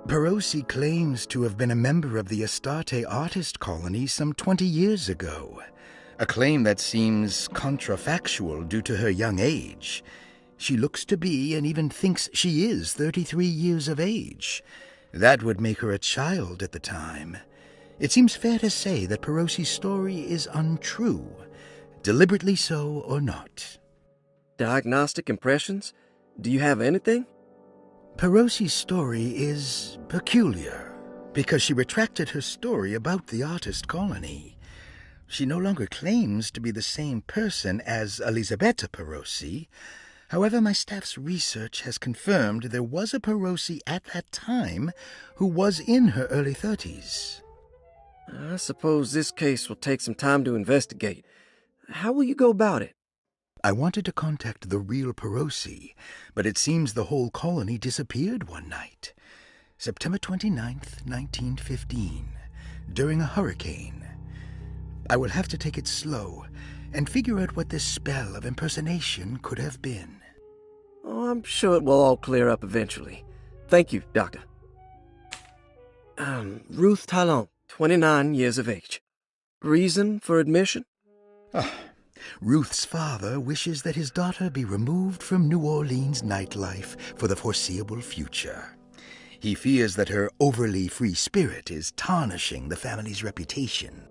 Perosi claims to have been a member of the Astarte artist colony some 20 years ago, a claim that seems contrafactual due to her young age. She looks to be and even thinks she is 33 years of age. That would make her a child at the time. It seems fair to say that Perosi's story is untrue, deliberately so or not. Diagnostic impressions? Do you have anything? Perosi's story is peculiar because she retracted her story about the artist colony. She no longer claims to be the same person as Elisabetta Perosi. However, my staff's research has confirmed there was a Perosi at that time who was in her early 30s. I suppose this case will take some time to investigate. How will you go about it? I wanted to contact the real Perosi, but it seems the whole colony disappeared one night, September 29th, 1915, during a hurricane. I will have to take it slow and figure out what this spell of impersonation could have been. Oh, I'm sure it will all clear up eventually. Thank you, Doctor. Ruth Talon, 29 years of age. Reason for admission? Ruth's father wishes that his daughter be removed from New Orleans nightlife for the foreseeable future. He fears that her overly free spirit is tarnishing the family's reputation.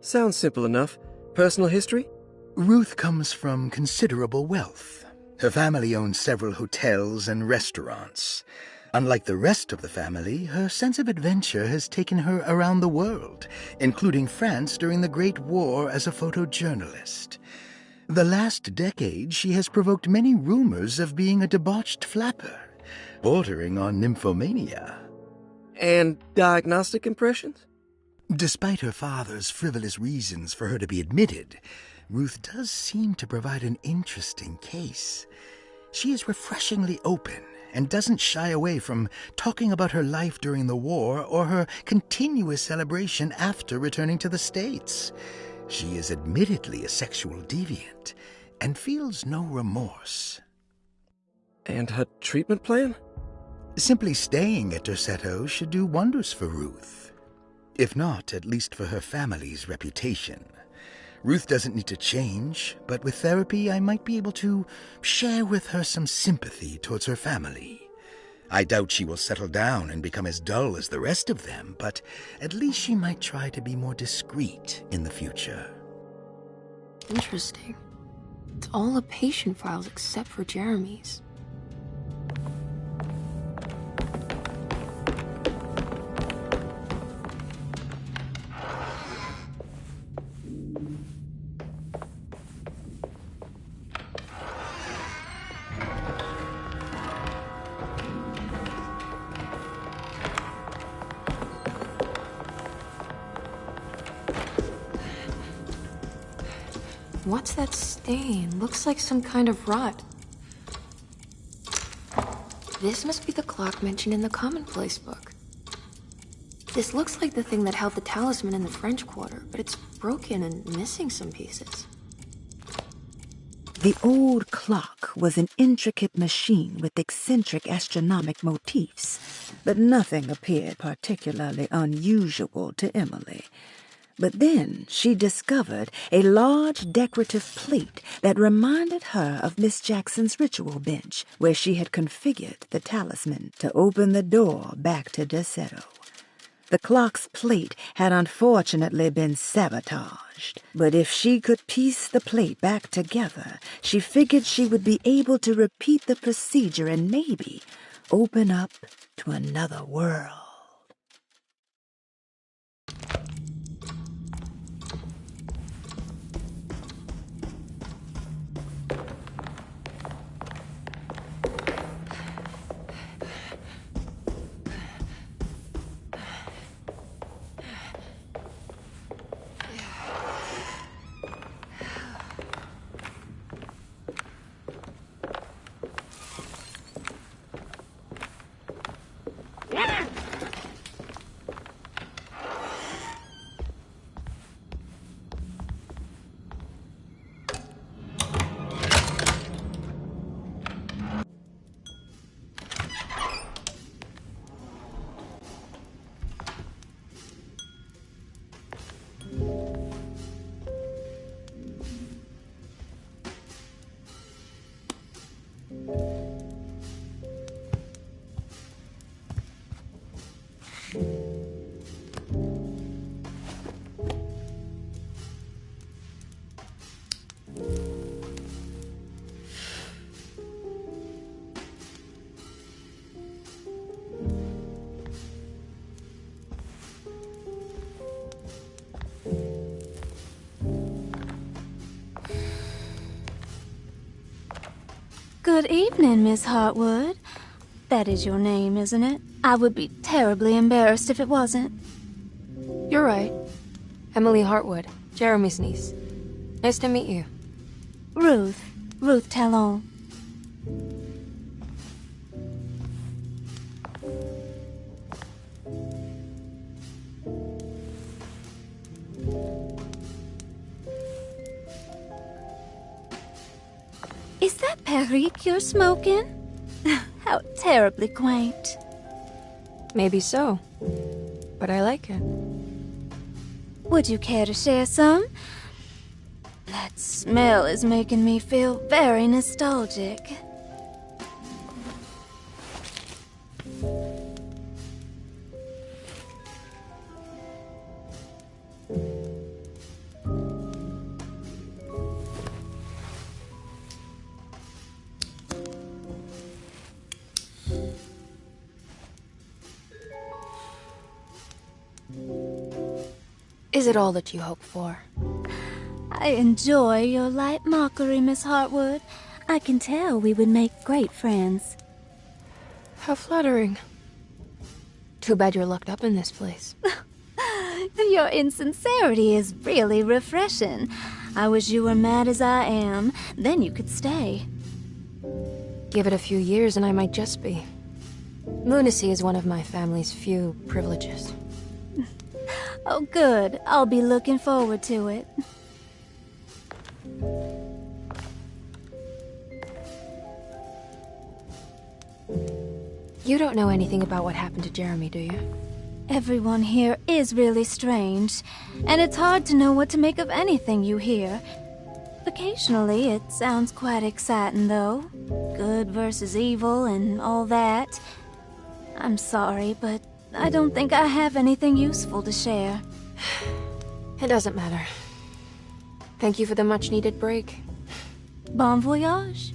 Sounds simple enough. Personal history? Ruth comes from considerable wealth. Her family owns several hotels and restaurants. Unlike the rest of the family, her sense of adventure has taken her around the world, including France during the Great War as a photojournalist. The last decade, she has provoked many rumors of being a debauched flapper, bordering on nymphomania. And diagnostic impressions? Despite her father's frivolous reasons for her to be admitted, Ruth does seem to provide an interesting case. She is refreshingly open and doesn't shy away from talking about her life during the war or her continuous celebration after returning to the States. She is admittedly a sexual deviant and feels no remorse. And her treatment plan? Simply staying at Derceto should do wonders for Ruth. If not, at least for her family's reputation. Ruth doesn't need to change, but with therapy I might be able to share with her some sympathy towards her family. I doubt she will settle down and become as dull as the rest of them, but at least she might try to be more discreet in the future. Interesting. It's all the patient files except for Jeremy's. What's that stain? Looks like some kind of rot. This must be the clock mentioned in the Commonplace book. This looks like the thing that held the talisman in the French Quarter, but it's broken and missing some pieces. The old clock was an intricate machine with eccentric astronomic motifs, but nothing appeared particularly unusual to Emily. But then she discovered a large decorative plate that reminded her of Miss Jackson's ritual bench, where she had configured the talisman to open the door back to Derceto. The clock's plate had unfortunately been sabotaged, but if she could piece the plate back together, she figured she would be able to repeat the procedure and maybe open up to another world. Good evening, Miss Hartwood. That is your name, isn't it? I would be terribly embarrassed if it wasn't. You're right. Emily Hartwood, Jeremy's niece. Nice to meet you. Ruth Talon. Is that Perique you're smoking? How terribly quaint. Maybe so, but I like it. Would you care to share some? That smell is making me feel very nostalgic. Is it all that you hope for? I enjoy your light mockery, Miss Hartwood. I can tell we would make great friends. How flattering. Too bad you're locked up in this place. Your insincerity is really refreshing. I wish you were mad as I am. Then you could stay. Give it a few years and I might just be. Lunacy is one of my family's few privileges. Oh, good. I'll be looking forward to it. You don't know anything about what happened to Jeremy, do you? Everyone here is really strange, and it's hard to know what to make of anything you hear. Occasionally, it sounds quite exciting, though. Good versus evil and all that. I'm sorry, but I don't think I have anything useful to share. It doesn't matter. Thank you for the much-needed break. Bon voyage.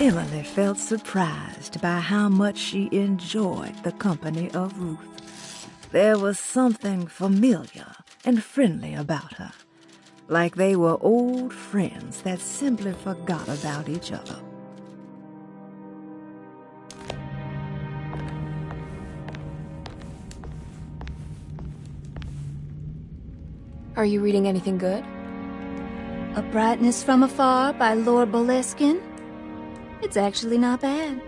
Emily felt surprised by how much she enjoyed the company of Ruth. There was something familiar and friendly about her, like they were old friends that simply forgot about each other. Are you reading anything good? A Brightness from Afar by Lord Boleskine. It's actually not bad.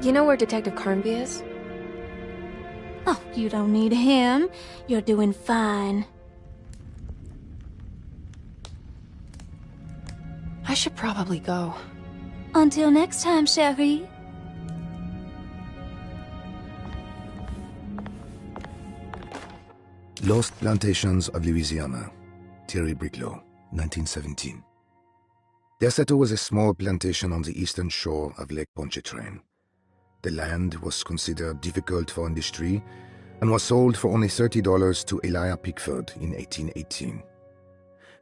You know where Detective Carnby is? Oh, you don't need him. You're doing fine. I should probably go. Until next time, chérie. Lost Plantations of Louisiana, Thierry Briclot, 1917. Derceto was a small plantation on the eastern shore of Lake Pontchartrain. The land was considered difficult for industry and was sold for only $30 to Elijah Pickford in 1818.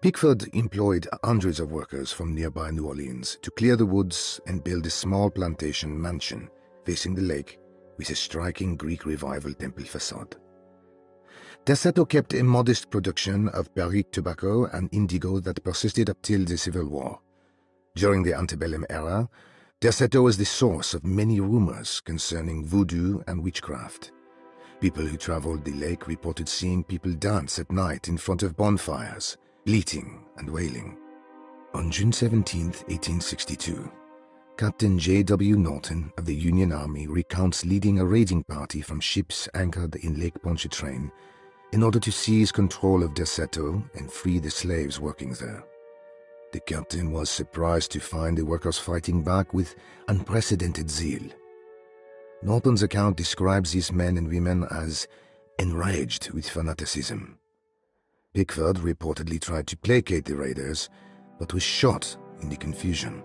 Pickford employed hundreds of workers from nearby New Orleans to clear the woods and build a small plantation mansion facing the lake with a striking Greek Revival temple facade. Derceto kept a modest production of Barrique tobacco and indigo that persisted up till the Civil War. During the antebellum era, Derceto was the source of many rumors concerning voodoo and witchcraft. People who traveled the lake reported seeing people dance at night in front of bonfires, bleating and wailing. On June 17, 1862, Captain J.W. Norton of the Union Army recounts leading a raiding party from ships anchored in Lake Pontchartrain in order to seize control of Derceto and free the slaves working there. The captain was surprised to find the workers fighting back with unprecedented zeal. Norton's account describes these men and women as enraged with fanaticism. Pickford reportedly tried to placate the raiders, but was shot in the confusion.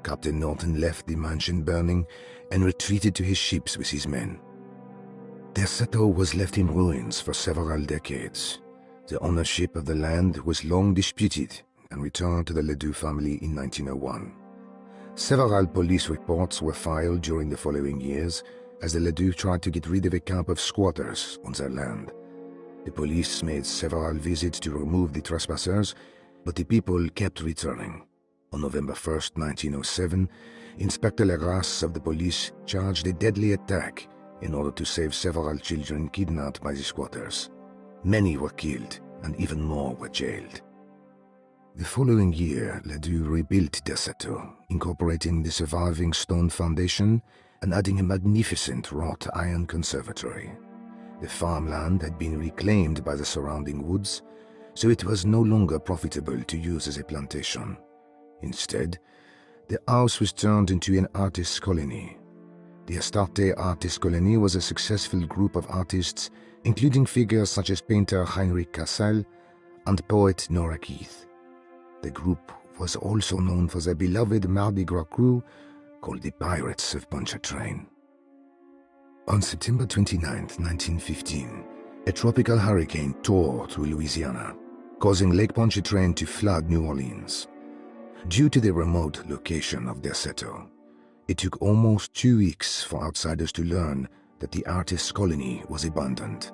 Captain Norton left the mansion burning and retreated to his ships with his men. Derceto was left in ruins for several decades. The ownership of the land was long disputed and returned to the Ledoux family in 1901. Several police reports were filed during the following years as the Ledoux tried to get rid of a camp of squatters on their land. The police made several visits to remove the trespassers, but the people kept returning. On November 1st, 1907, Inspector Legras of the police charged a deadly attack in order to save several children kidnapped by the squatters. Many were killed, and even more were jailed. The following year, Ledoux rebuilt Derceto, incorporating the surviving stone foundation and adding a magnificent wrought iron conservatory. The farmland had been reclaimed by the surrounding woods, so it was no longer profitable to use as a plantation. Instead, the house was turned into an artist's colony. The Astarte Artist Colony was a successful group of artists, including figures such as painter Heinrich Cassel and poet Nora Keith. The group was also known for their beloved Mardi Gras crew called the Pirates of Pontchartrain. On September 29, 1915, a tropical hurricane tore through Louisiana, causing Lake Pontchartrain to flood New Orleans. Due to the remote location of Derceto, it took almost 2 weeks for outsiders to learn that the artist's colony was abandoned.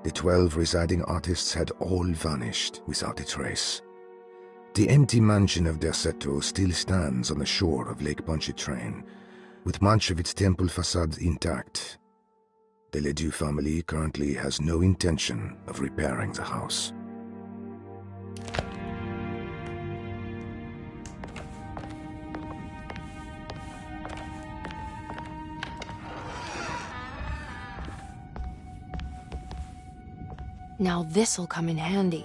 The 12 residing artists had all vanished without a trace. The empty mansion of Derceto still stands on the shore of Lake Pontchartrain, with much of its temple facade intact. The Ledoux family currently has no intention of repairing the house. Now this'll come in handy.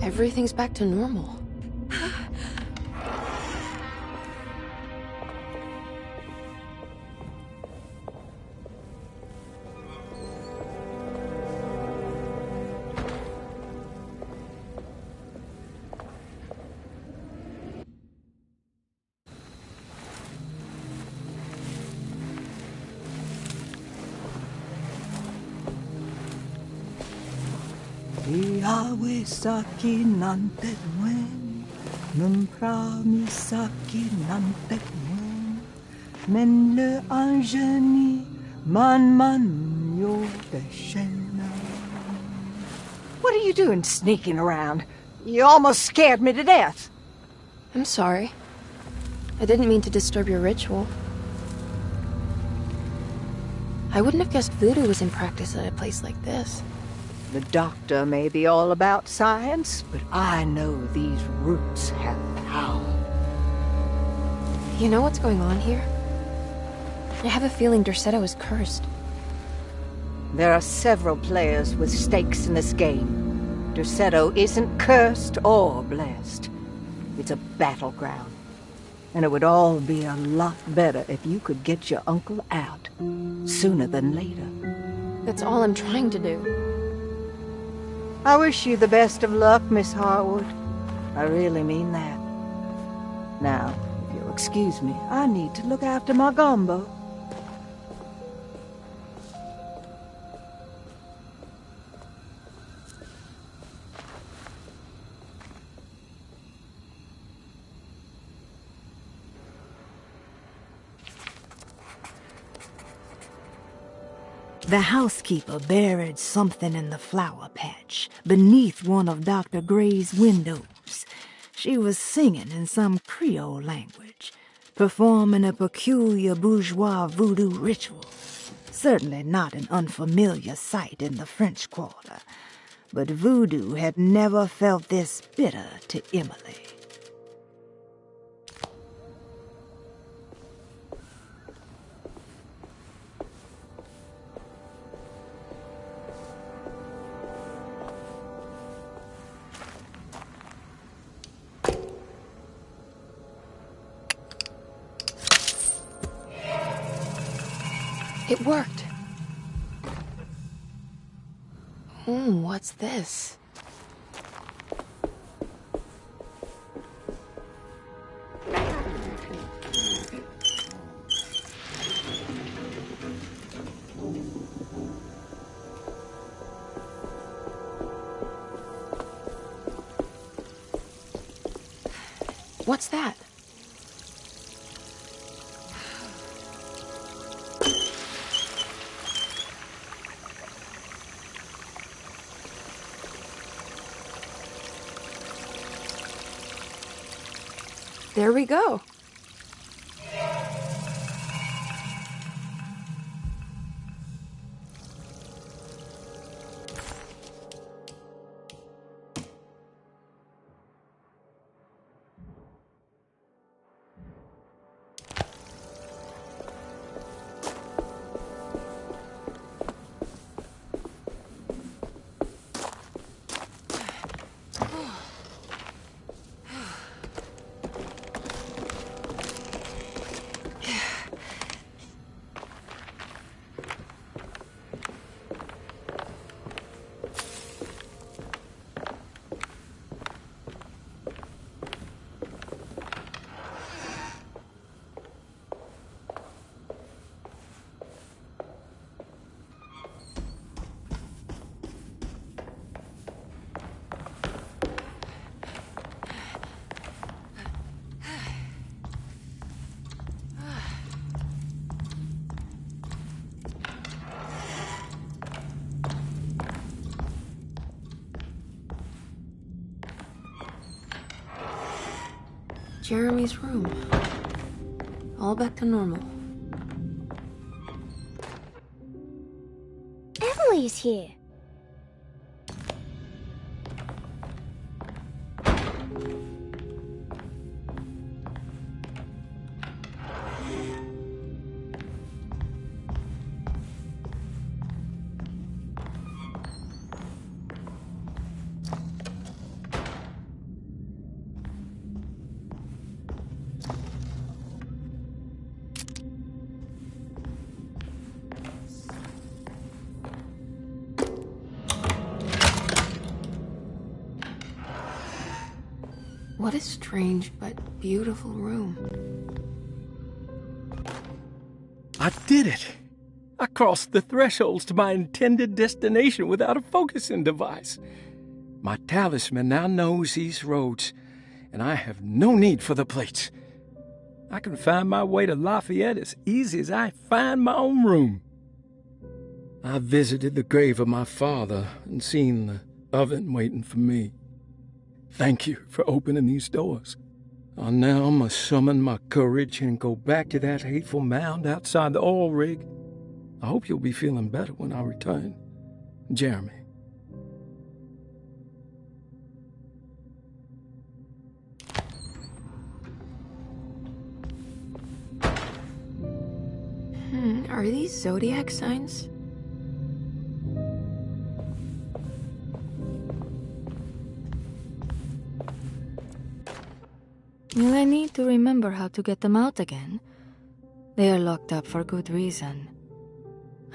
Everything's back to normal. Misaki nante mwen, Mumpra misaki nante mwen, Men le anjeni man yo deshena. What are you doing sneaking around? You almost scared me to death. I'm sorry. I didn't mean to disturb your ritual. I wouldn't have guessed voodoo was in practice at a place like this. The doctor may be all about science, but I know these roots have power. You know what's going on here? I have a feeling Derceto is cursed. There are several players with stakes in this game. Derceto isn't cursed or blessed. It's a battleground. And it would all be a lot better if you could get your uncle out sooner than later. That's all I'm trying to do. I wish you the best of luck, Miss Harwood. I really mean that. Now, if you'll excuse me, I need to look after my gumbo. The housekeeper buried something in the flower patch beneath one of Dr. Gray's windows. She was singing in some Creole language, performing a peculiar bourgeois voodoo ritual. Certainly not an unfamiliar sight in the French Quarter, but voodoo had never felt this bitter to Emily. It worked. What's this? What's that? There we go. Jeremy's room. All back to normal. Emily's here. What a strange but beautiful room. I did it! I crossed the thresholds to my intended destination without a focusing device. My talisman now knows these roads, and I have no need for the plates. I can find my way to Lafayette as easy as I find my own room. I visited the grave of my father and seen the oven waiting for me. Thank you for opening these doors. I now must summon my courage and go back to that hateful mound outside the oil rig. I hope you'll be feeling better when I return. Jeremy. Are these zodiac signs? Will I need to remember how to get them out again? They are locked up for good reason.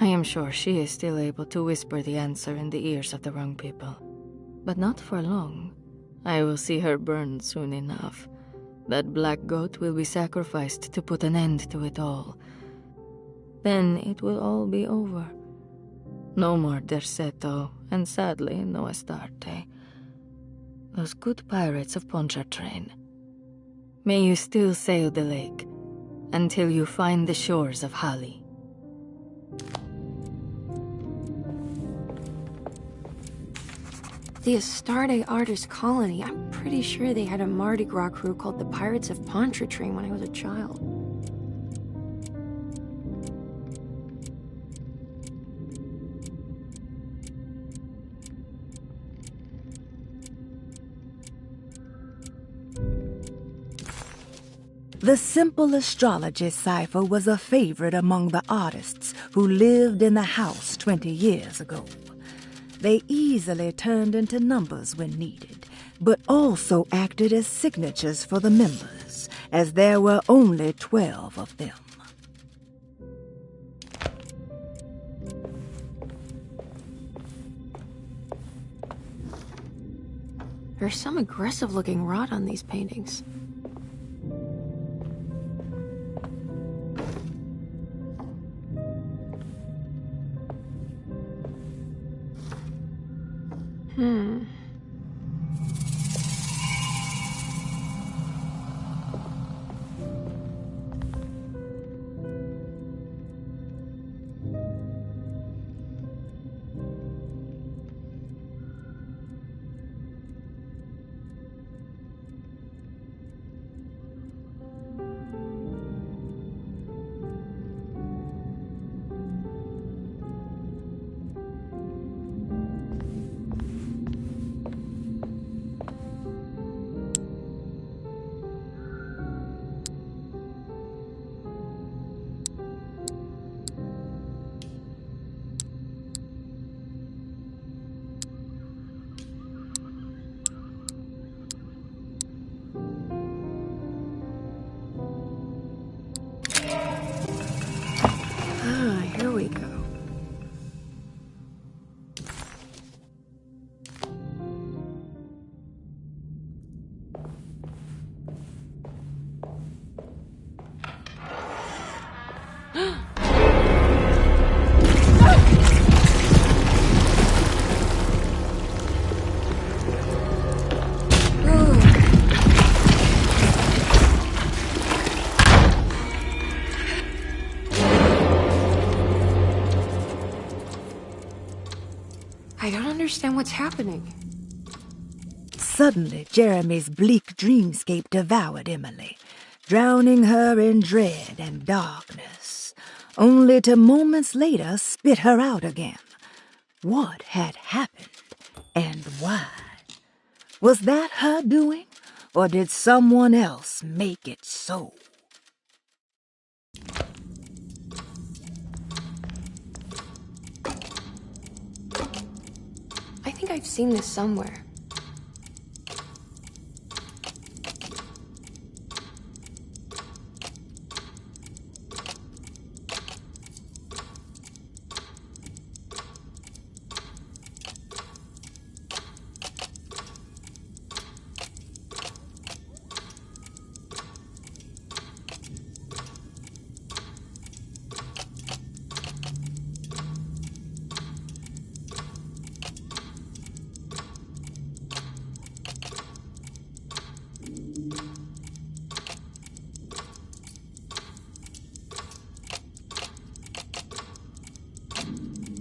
I am sure she is still able to whisper the answer in the ears of the wrong people. But not for long. I will see her burned soon enough. That black goat will be sacrificed to put an end to it all. Then it will all be over. No more Derceto, and sadly, no Astarte. Those good pirates of Pontchartrain. May you still sail the lake, until you find the shores of Hali. The Astarte Artist Colony. I'm pretty sure they had a Mardi Gras crew called the Pirates of Pontchartrain when I was a child. The simple astrology cipher was a favorite among the artists who lived in the house 20 years ago. They easily turned into numbers when needed, but also acted as signatures for the members, as there were only 12 of them. There's some aggressive-looking rot on these paintings. understand what's happening. Suddenly, Jeremy's bleak dreamscape devoured Emily, drowning her in dread and darkness, only to moments later spit her out again. What had happened, and why? Was that her doing, or did someone else make it so? I think I've seen this somewhere.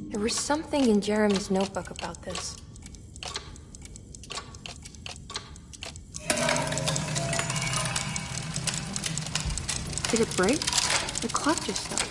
There was something in Jeremy's notebook about this. Did it break? The clock just stopped.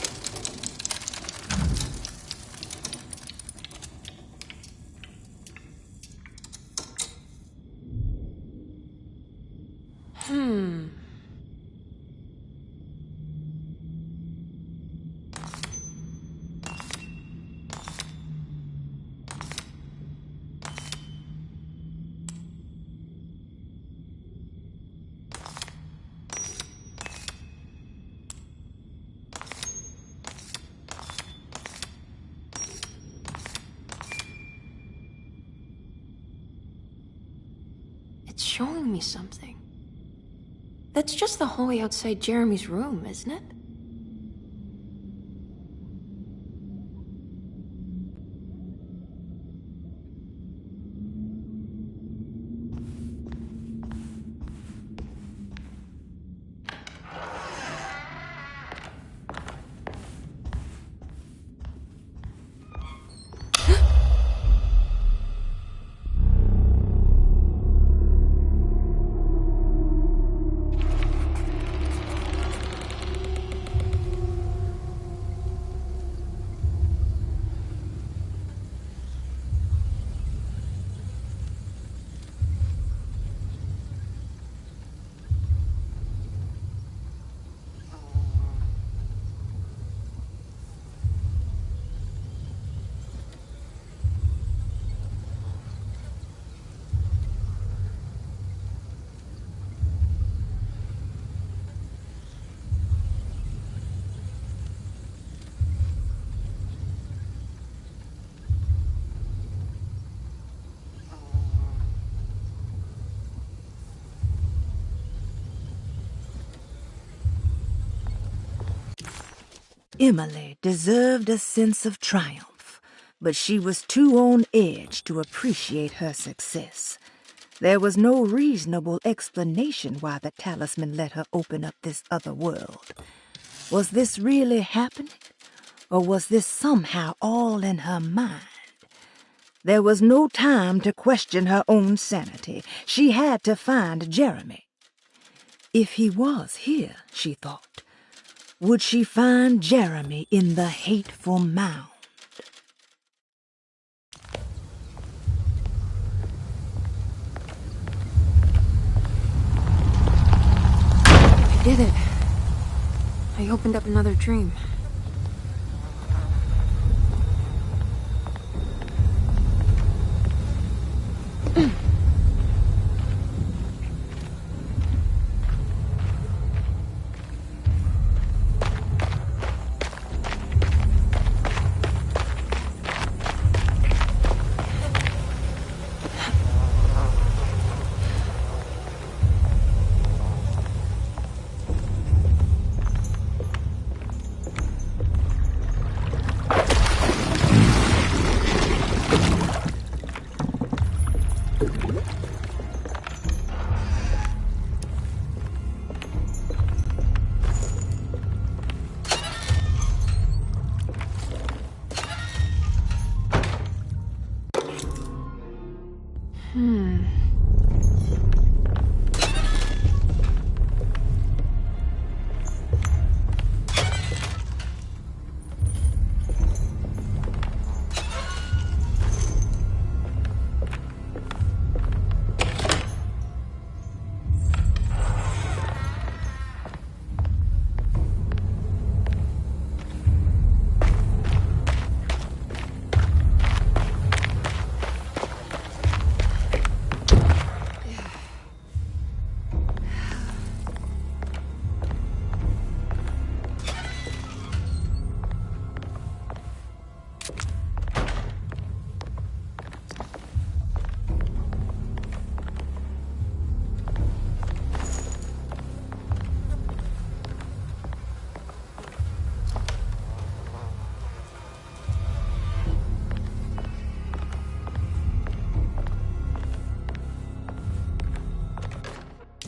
It's showing me something. That's just the hallway outside Jeremy's room, isn't it? Emily deserved a sense of triumph, but she was too on edge to appreciate her success. There was no reasonable explanation why the talisman let her open up this other world. Was this really happening? Or was this somehow all in her mind? There was no time to question her own sanity. She had to find Jeremy. If he was here, she thought, would she find Jeremy in the hateful mound? I did it. I opened up another dream.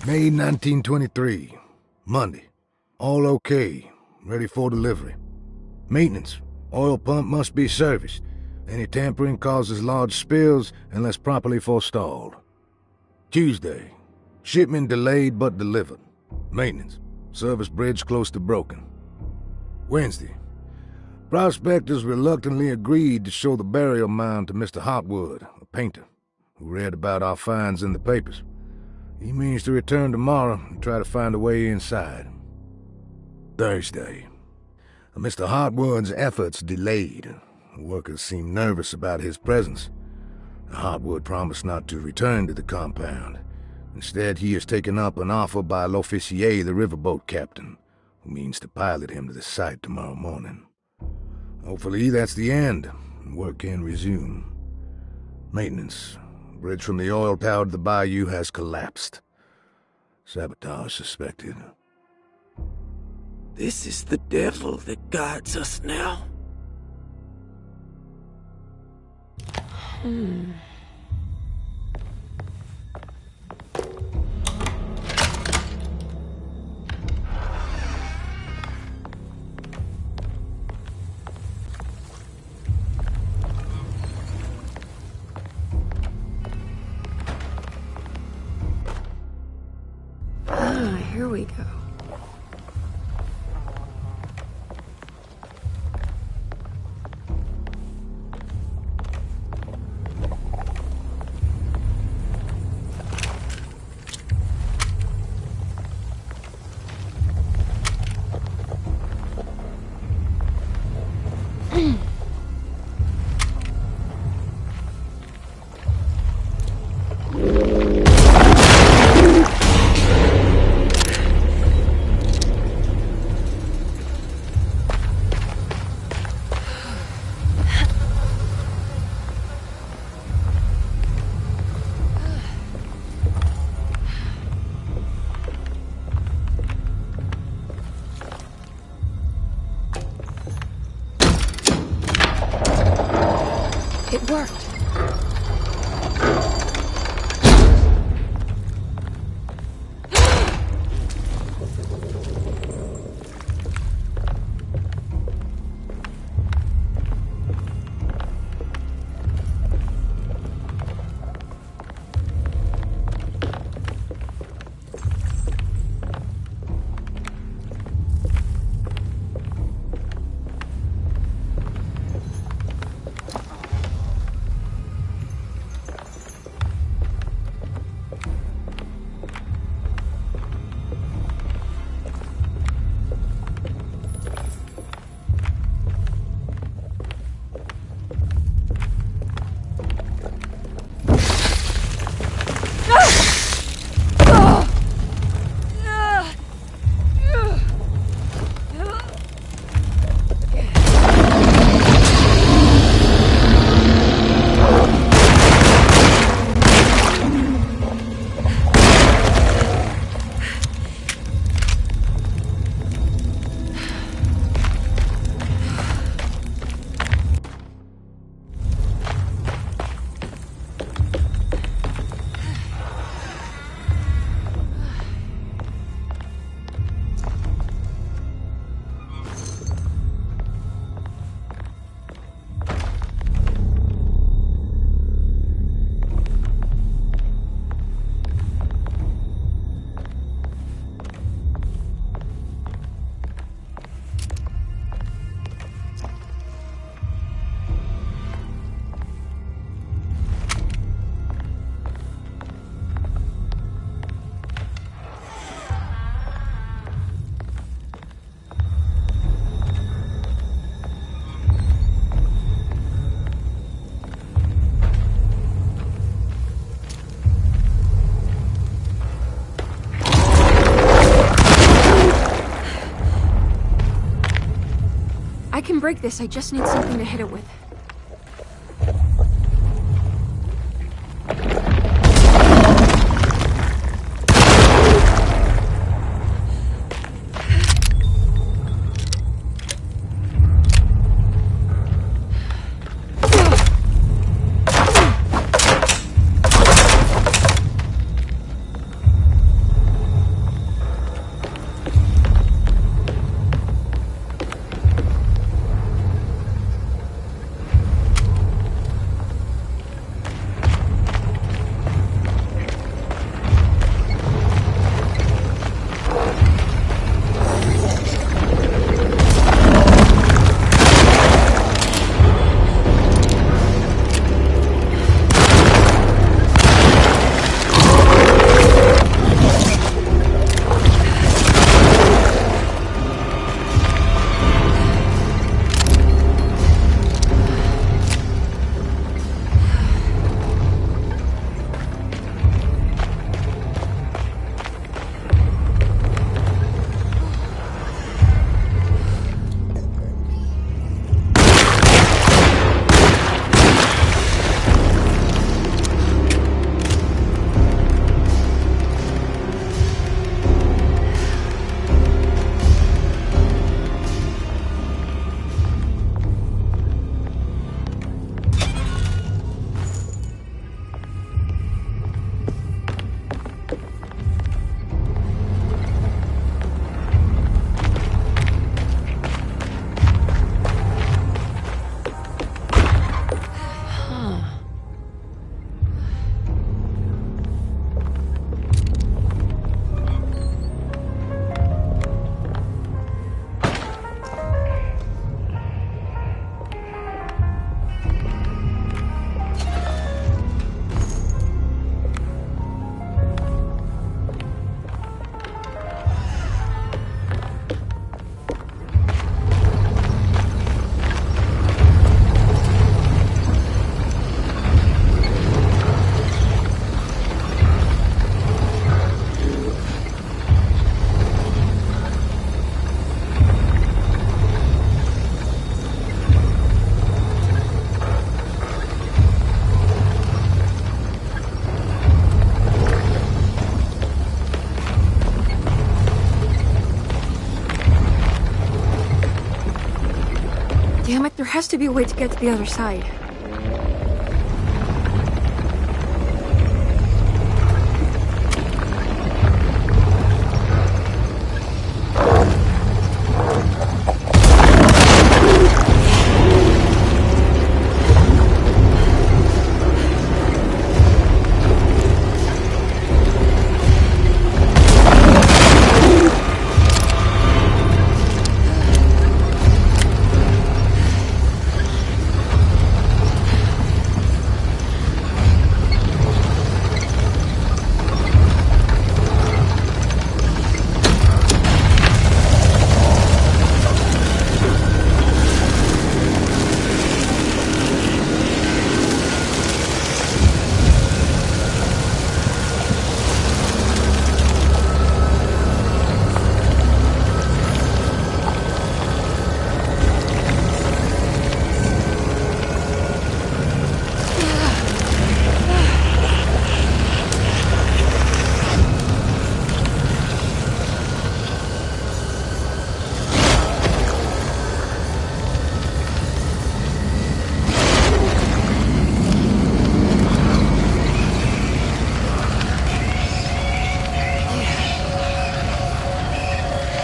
May 1923, Monday. All okay, ready for delivery. Maintenance. Oil pump must be serviced. Any tampering causes large spills unless properly forestalled. Tuesday. Shipment delayed but delivered. Maintenance. Service bridge close to broken. Wednesday. Prospectors reluctantly agreed to show the burial mound to Mr. Hotwood, a painter, who read about our finds in the papers. He means to return tomorrow and try to find a way inside. Thursday. Mr. Hotwood's efforts delayed. The workers seemed nervous about his presence. Hotwood promised not to return to the compound. Instead, he has taken up an offer by L'Officier, the riverboat captain, who means to pilot him to the site tomorrow morning. Hopefully that's the end, and work can resume. Maintenance. Bridge from the oil tower to the bayou has collapsed. Sabotage suspected. This is the devil that guides us now. Here we go. break this, I just need something to hit it with. Damn it, there has to be a way to get to the other side.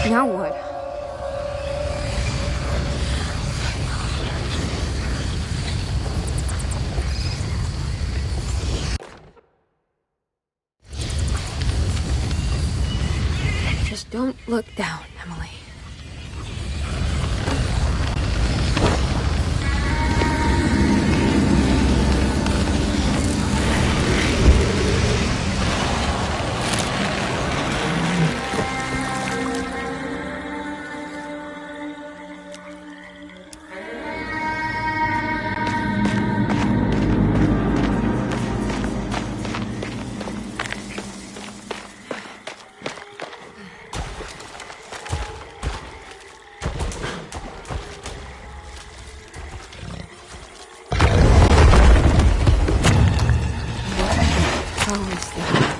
Now what? Just don't look down, Emily. always think.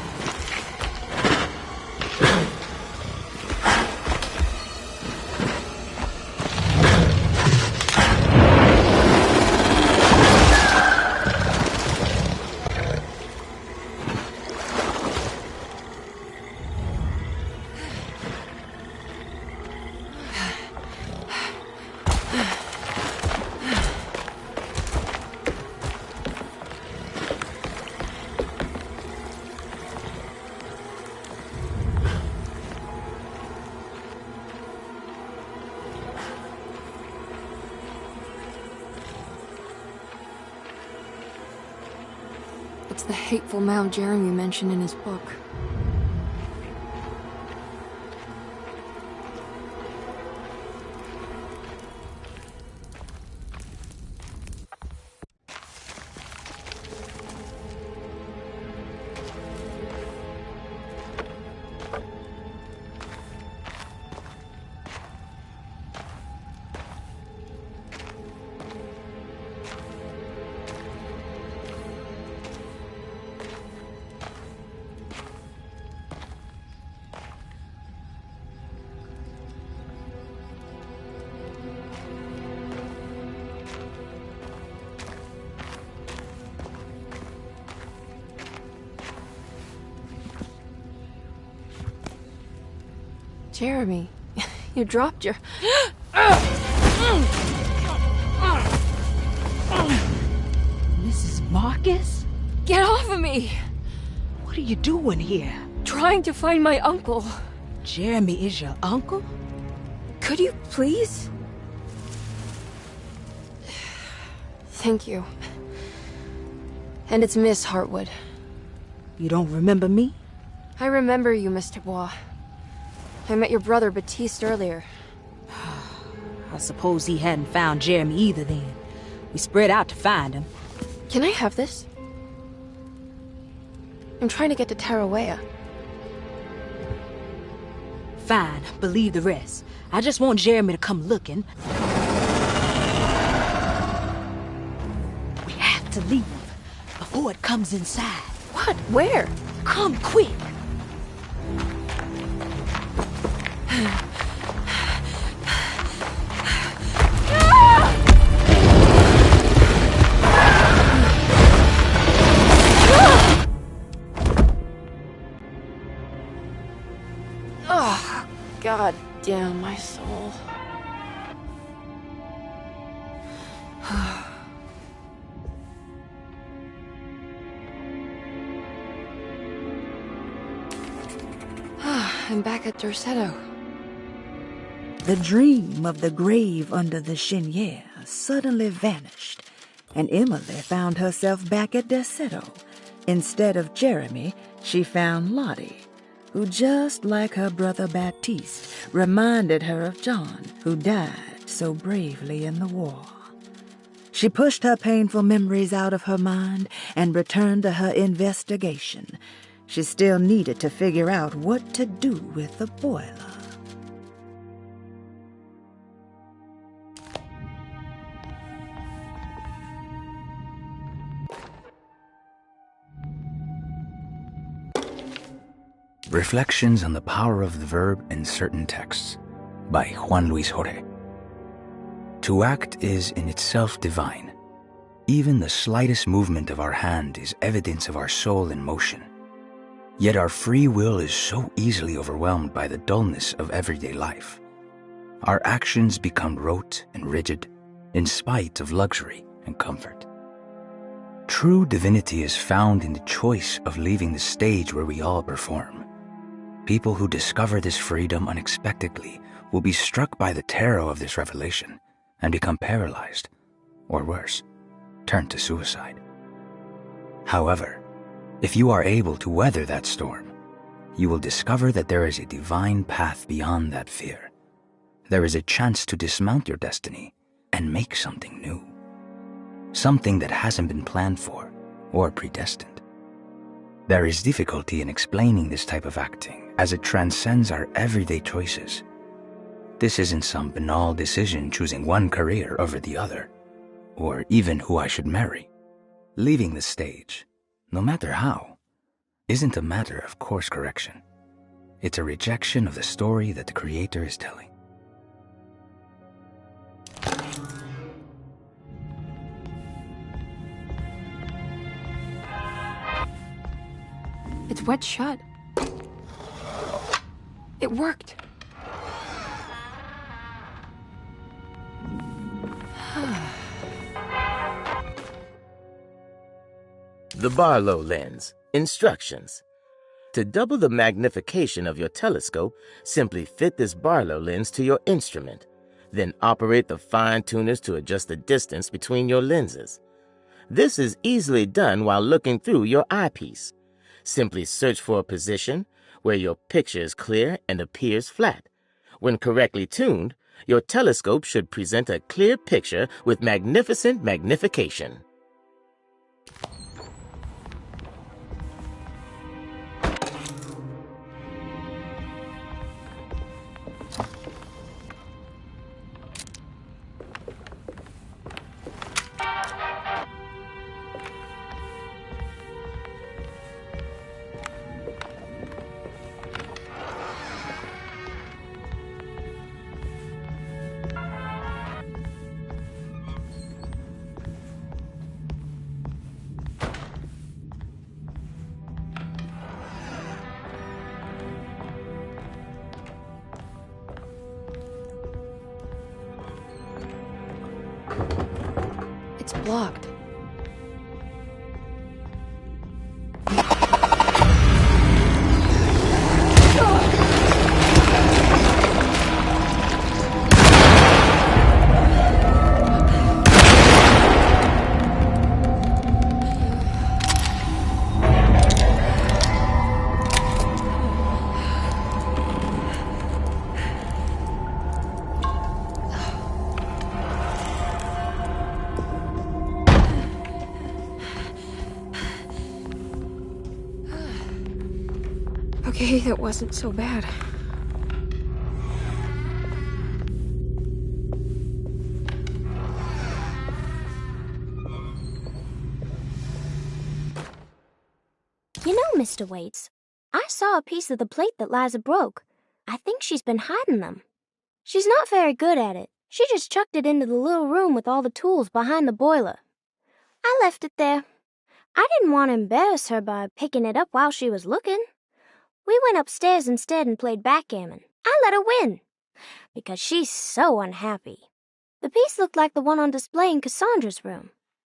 It's the hateful mound Jeremy mentioned in his book. Jeremy, you dropped your... Mrs. Marcus? Get off of me! What are you doing here? Trying to find my uncle. Jeremy is your uncle? Could you please? Thank you. And it's Miss Hartwood. You don't remember me? I remember you, Mr. Bois. I met your brother Baptiste earlier. I suppose he hadn't found Jeremy either then. We spread out to find him. Can I have this? I'm trying to get to Tarawea. Fine, believe the rest. I just want Jeremy to come looking. We have to leave before it comes inside. What? Where? Come quick! Oh, God damn my soul. I'm back at Derceto. The dream of the grave under the cheniere suddenly vanished, and Emily found herself back at Derceto. Instead of Jeremy, she found Lottie, who, just like her brother Baptiste, reminded her of John, who died so bravely in the war. She pushed her painful memories out of her mind and returned to her investigation. She still needed to figure out what to do with the boiler. Reflections on the Power of the Verb in Certain Texts by Juan Luis Jorge. To act is in itself divine. Even the slightest movement of our hand is evidence of our soul in motion. Yet our free will is so easily overwhelmed by the dullness of everyday life. Our actions become rote and rigid in spite of luxury and comfort. True divinity is found in the choice of leaving the stage where we all perform. People who discover this freedom unexpectedly will be struck by the terror of this revelation and become paralyzed, or worse, turn to suicide. However, if you are able to weather that storm, you will discover that there is a divine path beyond that fear. There is a chance to dismount your destiny and make something new. Something that hasn't been planned for or predestined. There is difficulty in explaining this type of acting as it transcends our everyday choices. This isn't some banal decision choosing one career over the other, or even who I should marry. Leaving the stage, no matter how, isn't a matter of course correction. It's a rejection of the story that the Creator is telling. It's wedged shut. It worked. The Barlow lens. Instructions. To double the magnification of your telescope, simply fit this Barlow lens to your instrument. Then operate the fine tuners to adjust the distance between your lenses. This is easily done while looking through your eyepiece. Simply search for a position where your picture is clear and appears flat. When correctly tuned, your telescope should present a clear picture with magnificent magnification. It's blocked. Okay, that wasn't so bad. You know, Mr. Waits, I saw a piece of the plate that Liza broke. I think she's been hiding them. She's not very good at it. She just chucked it into the little room with all the tools behind the boiler. I left it there. I didn't want to embarrass her by picking it up while she was looking. We went upstairs instead and played backgammon. I let her win, because she's so unhappy. The piece looked like the one on display in Cassandra's room.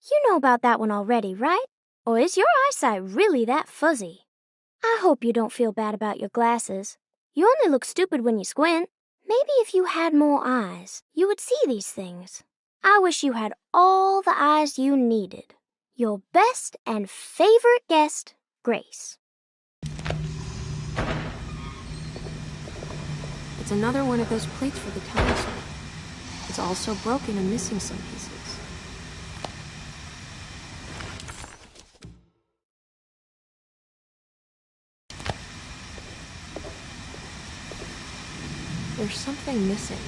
You know about that one already, right? Or is your eyesight really that fuzzy? I hope you don't feel bad about your glasses. You only look stupid when you squint. Maybe if you had more eyes, you would see these things. I wish you had all the eyes you needed. Your best and favorite guest, Grace. It's another one of those plates for the telescope. It's also broken and missing some pieces. There's something missing.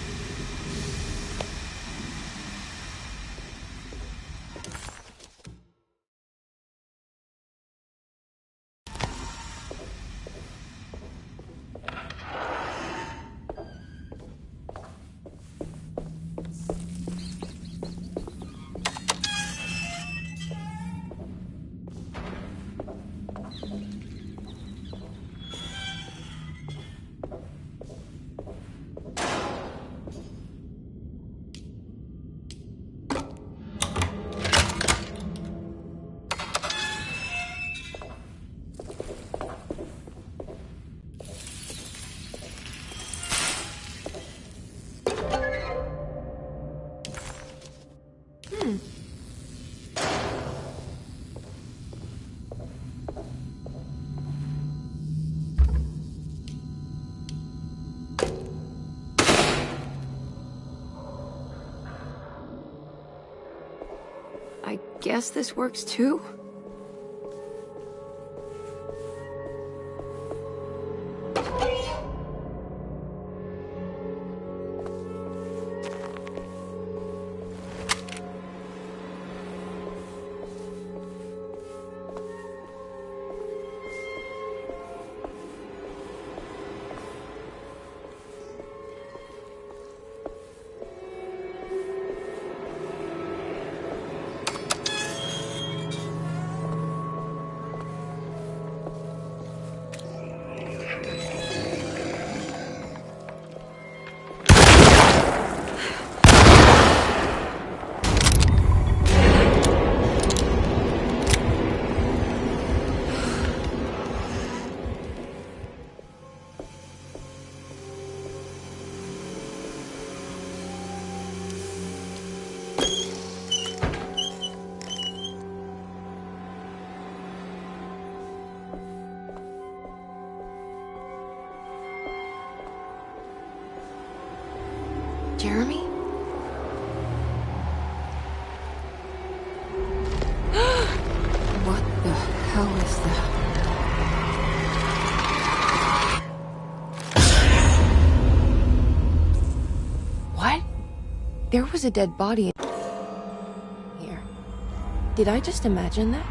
I guess this works too? Jeremy? What the hell is that? What? There was a dead body in here. Did I just imagine that?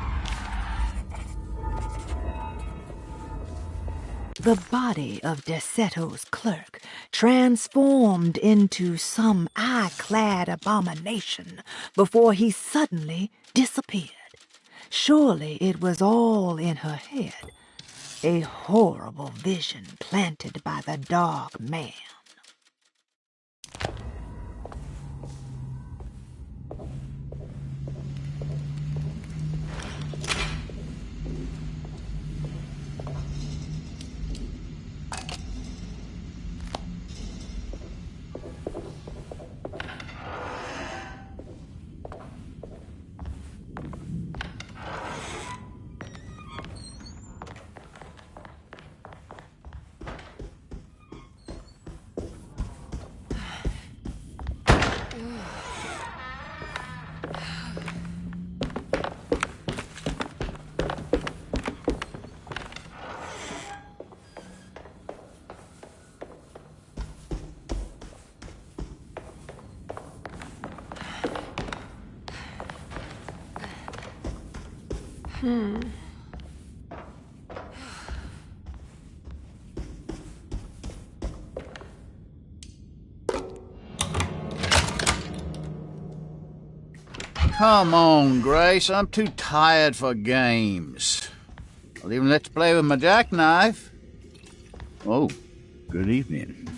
The body of Deseto's clerk transformed into some eye-clad abomination before he suddenly disappeared. Surely it was all in her head, a horrible vision planted by the Dark Man. Come on, Grace. I'm too tired for games. I'll even let you play with my jackknife. Oh, good evening.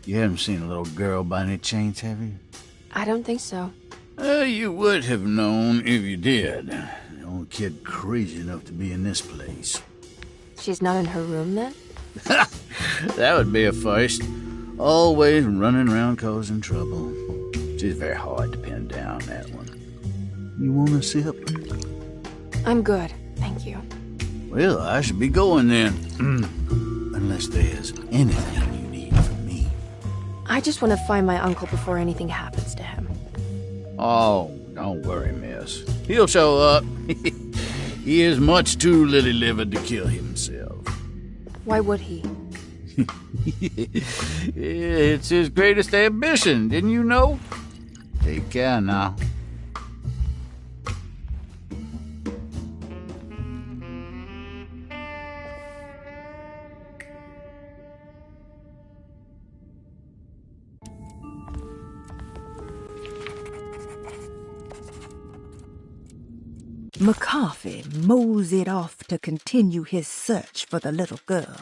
You haven't seen a little girl by any chance, have you? I don't think so. You would have known if you did. The only kid crazy enough to be in this place. She's not in her room then? That would be a first. Always running around causing trouble. She's very hard to pin down, that one. You want a sip? I'm good, thank you. Well, I should be going then. Unless there's anything you need from me. I just want to find my uncle before anything happens to him. Oh, don't worry, miss. He'll show up. He is much too lily-livered to kill himself. Why would he? It's his greatest ambition, didn't you know? Take care now. McCarthy moseyed off to continue his search for the little girl.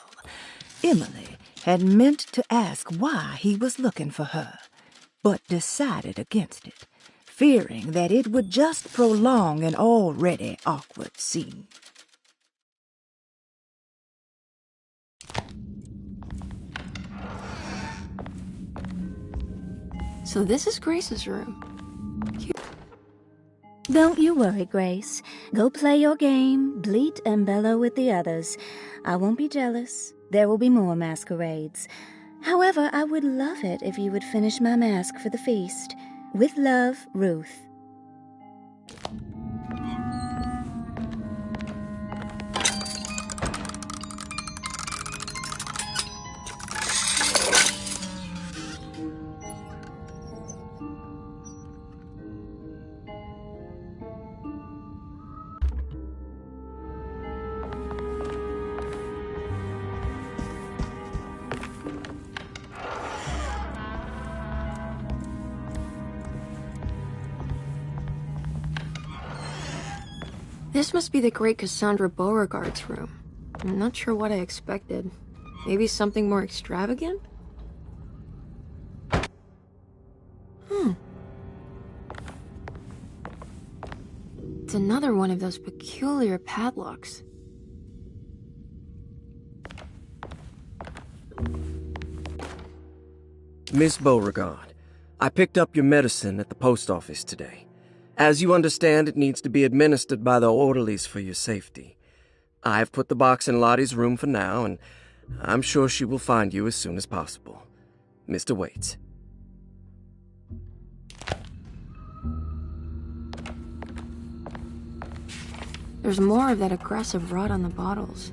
Emily had meant to ask why he was looking for her, but decided against it, fearing that it would just prolong an already awkward scene. So this is Grace's room. Don't you worry, Grace. Go play your game, bleat and bellow with the others. I won't be jealous. There will be more masquerades. However, I would love it if you would finish my mask for the feast. With love, Ruth. This must be the great Cassandra Beauregard's room. I'm not sure what I expected. Maybe something more extravagant? It's another one of those peculiar padlocks. Miss Beauregard, I picked up your medicine at the post office today. As you understand, it needs to be administered by the orderlies for your safety. I've put the box in Lottie's room for now, and I'm sure she will find you as soon as possible. Mr. Waits. There's more of that aggressive rot on the bottles.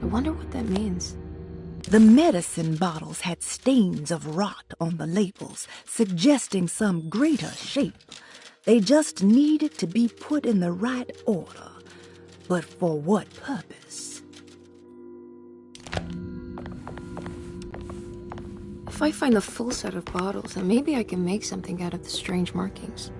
I wonder what that means. The medicine bottles had stains of rot on the labels, suggesting some greater shape. They just needed to be put in the right order. But for what purpose? If I find the full set of bottles, then maybe I can make something out of the strange markings.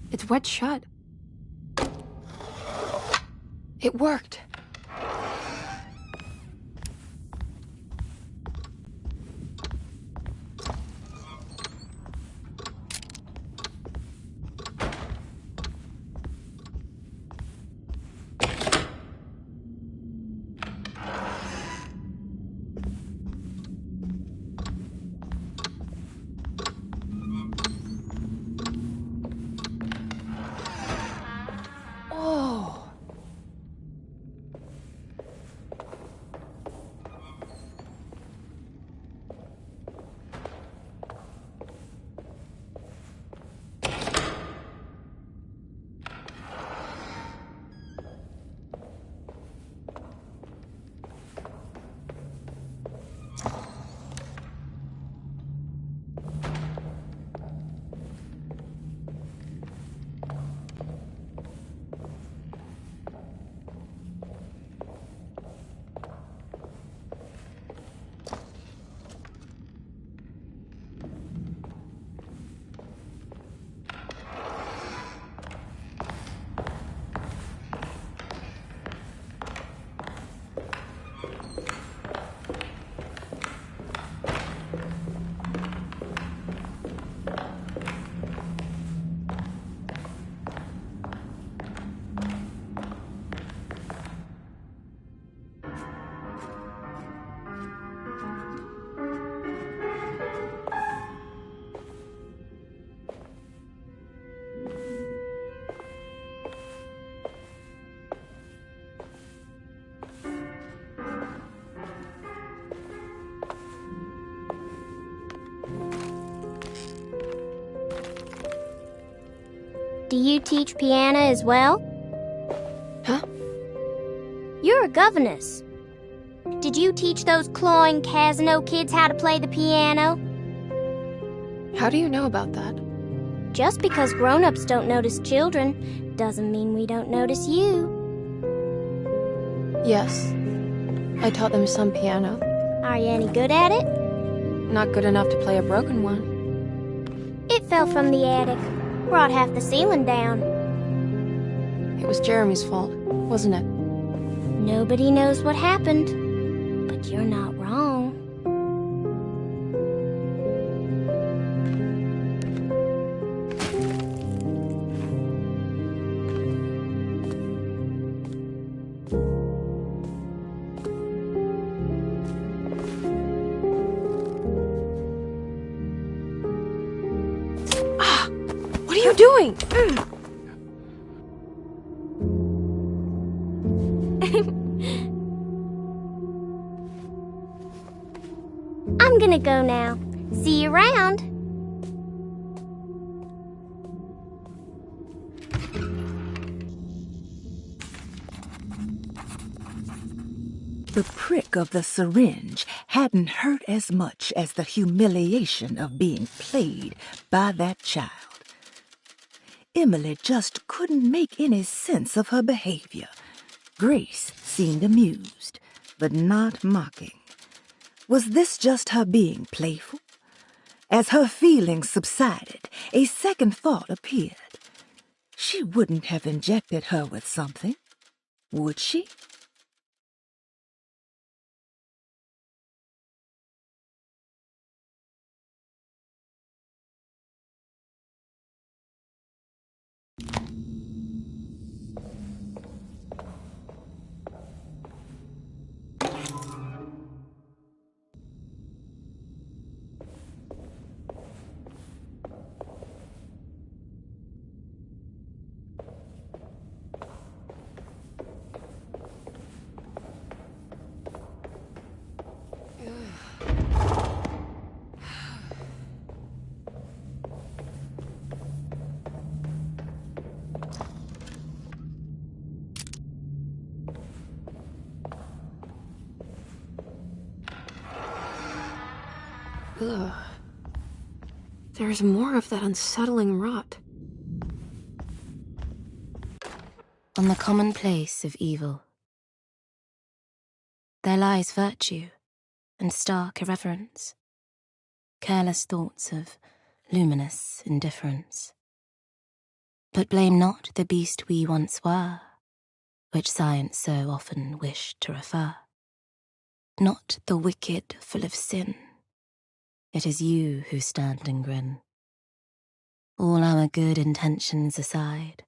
It's wet shut. It worked. Do you teach piano as well? Huh? You're a governess. Did you teach those clawing Casino kids how to play the piano? How do you know about that? Just because grown-ups don't notice children doesn't mean we don't notice you. Yes. I taught them some piano. Are you any good at it? Not good enough to play a broken one. It fell from the attic. Brought half the ceiling down. It was Jeremy's fault, wasn't it? Nobody knows what happened, but you're not wrong. What are you doing? I'm gonna go now. See you around. The prick of the syringe hadn't hurt as much as the humiliation of being played by that child. Emily just couldn't make any sense of her behavior. Grace seemed amused, but not mocking. Was this just her being playful? As her feelings subsided, a second thought appeared. She wouldn't have injected her with something, would she? Ugh. There's more of that unsettling rot. On the commonplace of evil, there lies virtue and stark irreverence, careless thoughts of luminous indifference. But blame not the beast we once were, which science so often wished to refer. Not the wicked full of sin, it is you who stand and grin. All our good intentions aside,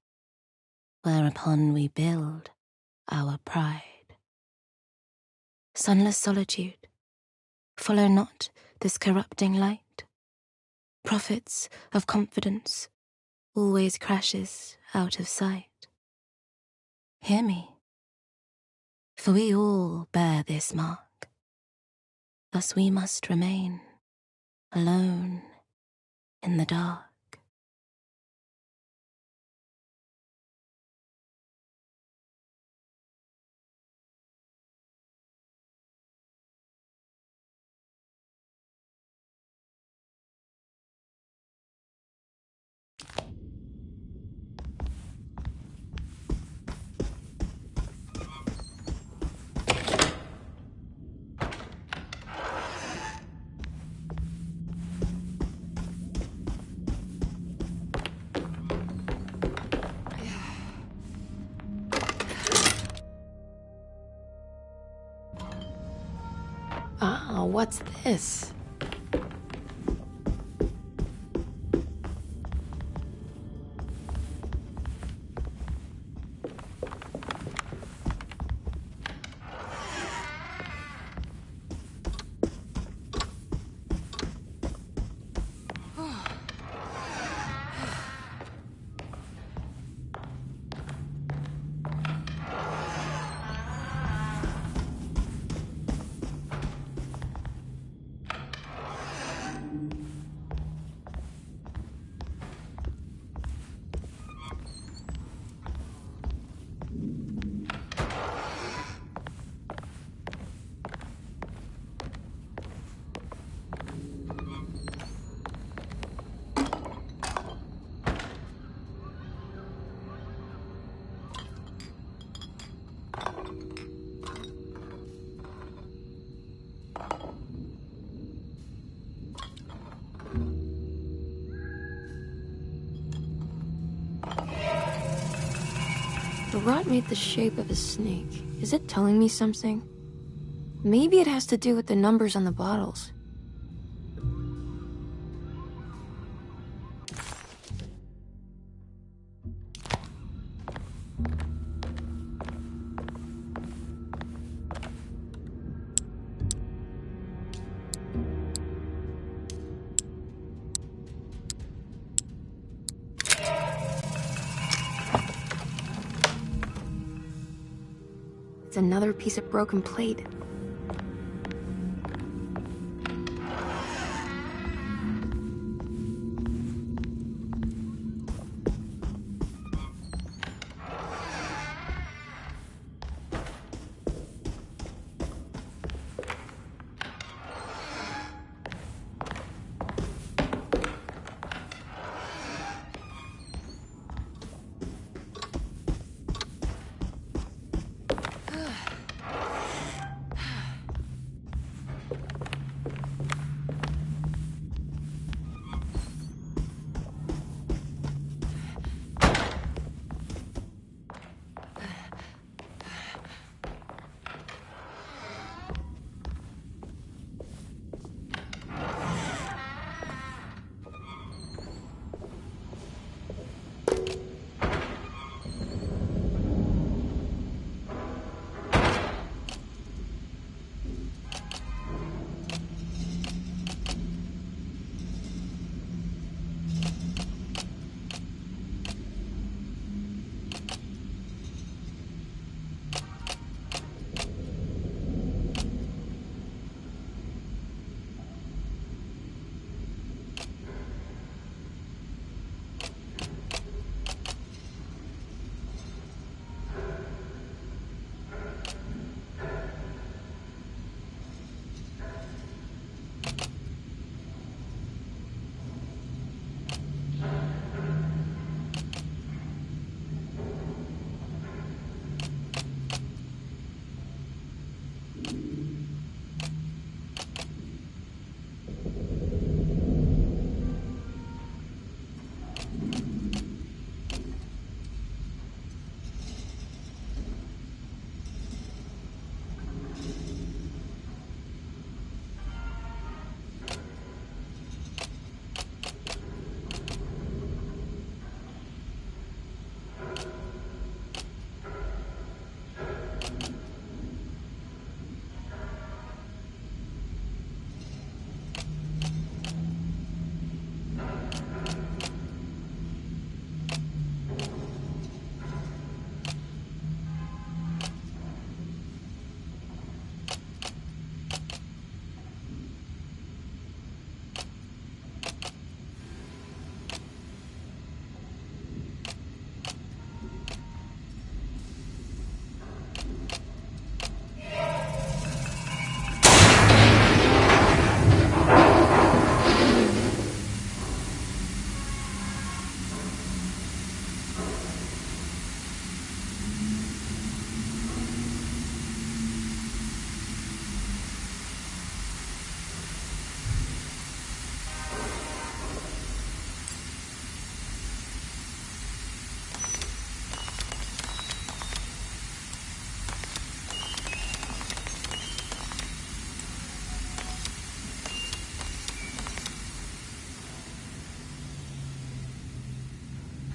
whereupon we build our pride. Sunless solitude, follow not this corrupting light. Prophets of confidence always crashes out of sight. Hear me, for we all bear this mark. Thus we must remain alone in the dark. Ah, what's this? The rot made the shape of a snake. Is it telling me something? Maybe it has to do with the numbers on the bottles. It's another piece of broken plate.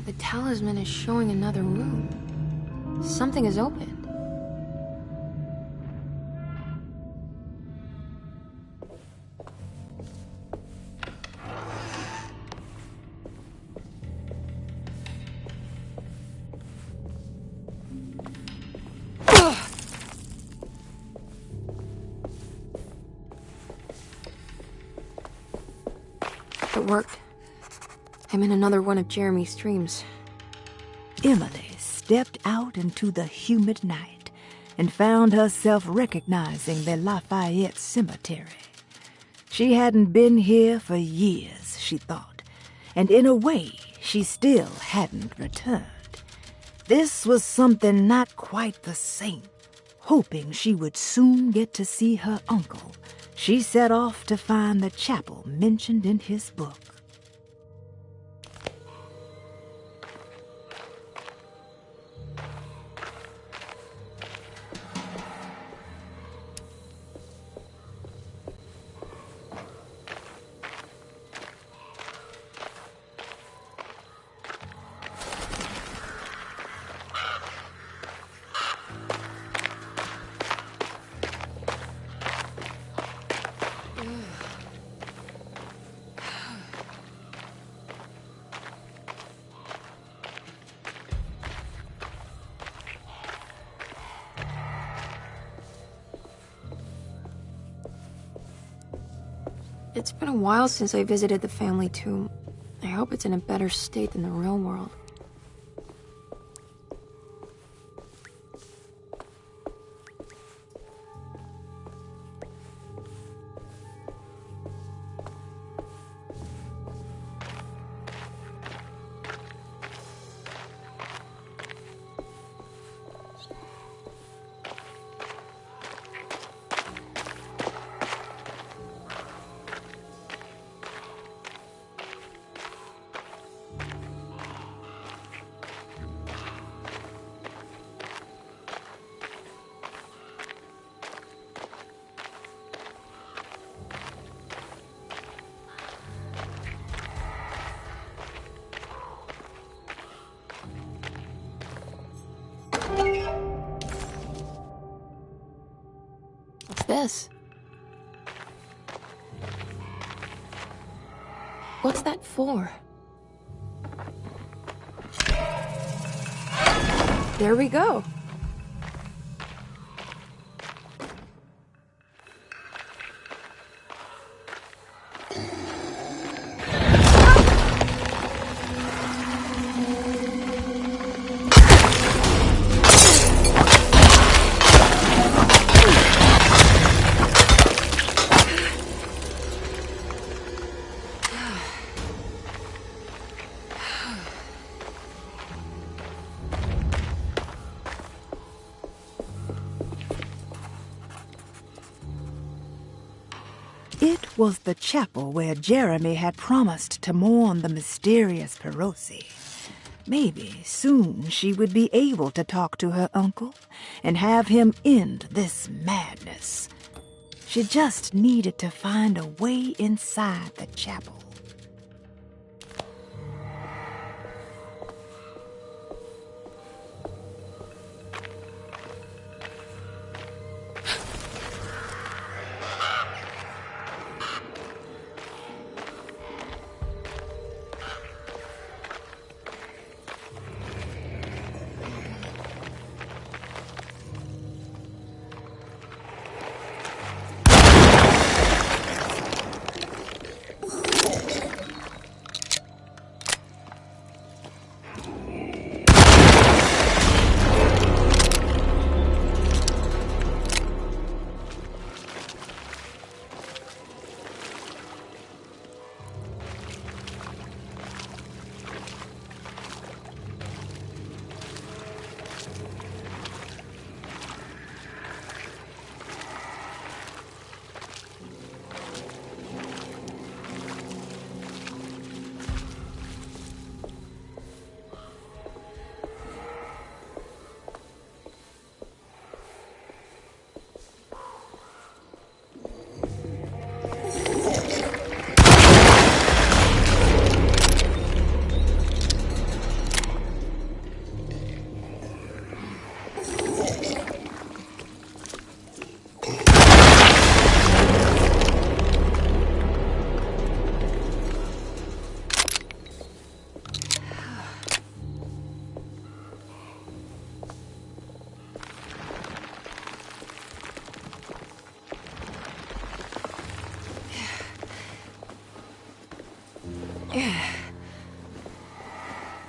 The talisman is showing another room. Something is opened. It worked. I'm in another one of Jeremy's dreams. Emily stepped out into the humid night and found herself recognizing the Lafayette Cemetery. She hadn't been here for years, she thought, and in a way, she still hadn't returned. This was something not quite the same. Hoping she would soon get to see her uncle, she set off to find the chapel mentioned in his book. It's been a while since I visited the family tomb. I hope it's in a better state than the real world. What's this? What's that for? There we go. It was the chapel where Jeremy had promised to mourn the mysterious Perosi. Maybe soon she would be able to talk to her uncle and have him end this madness. She just needed to find a way inside the chapel.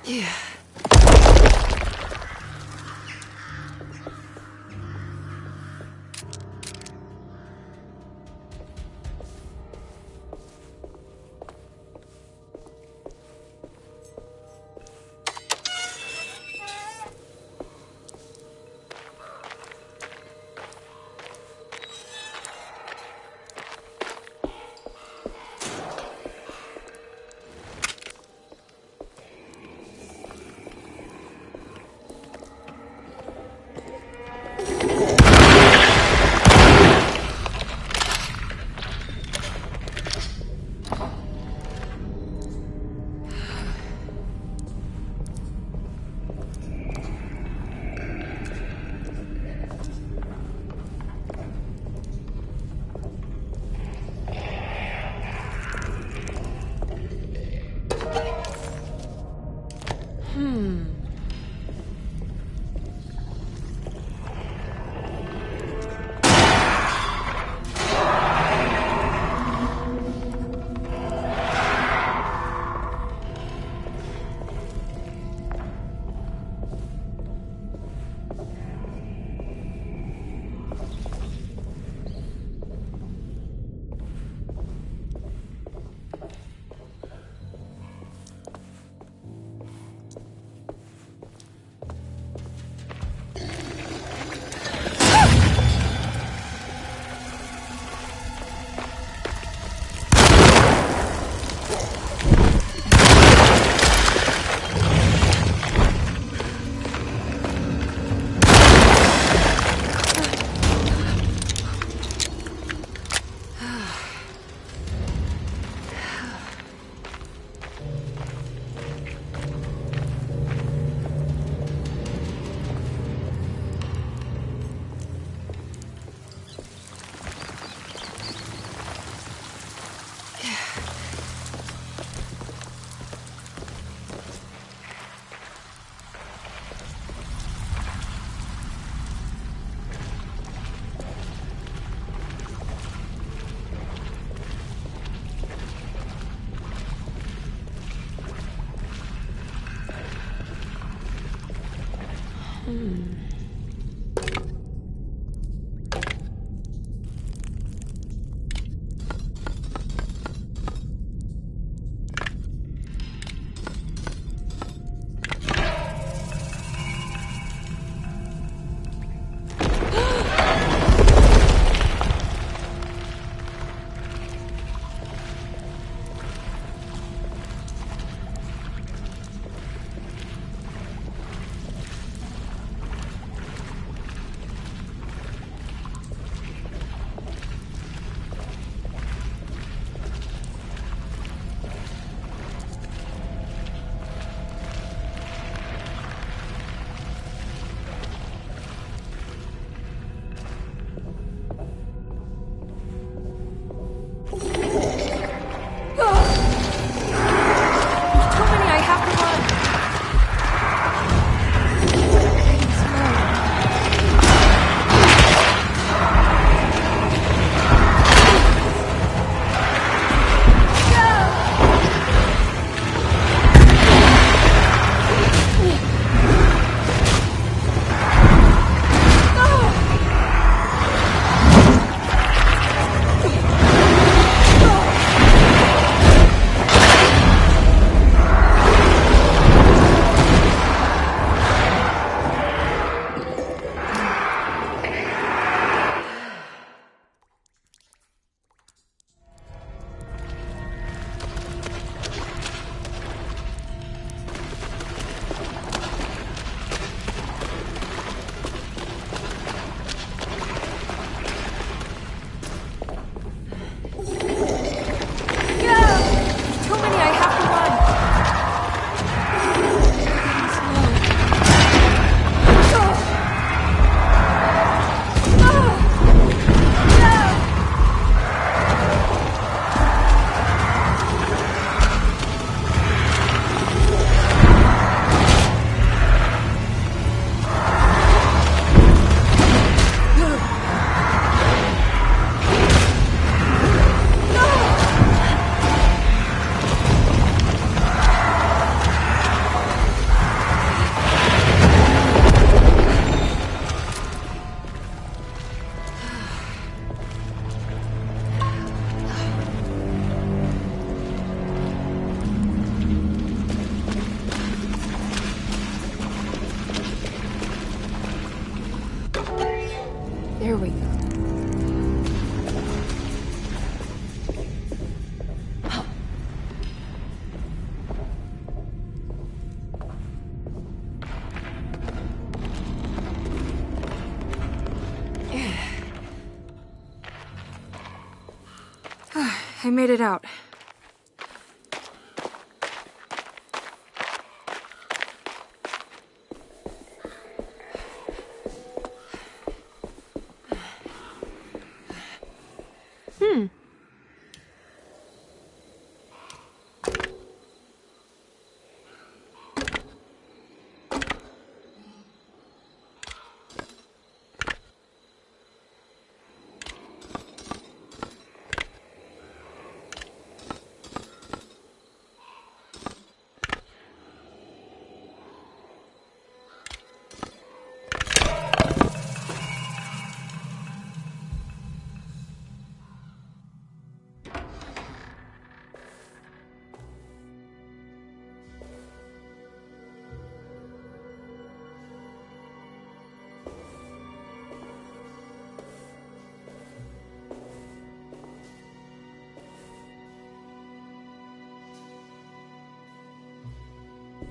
Yeah. I made it out.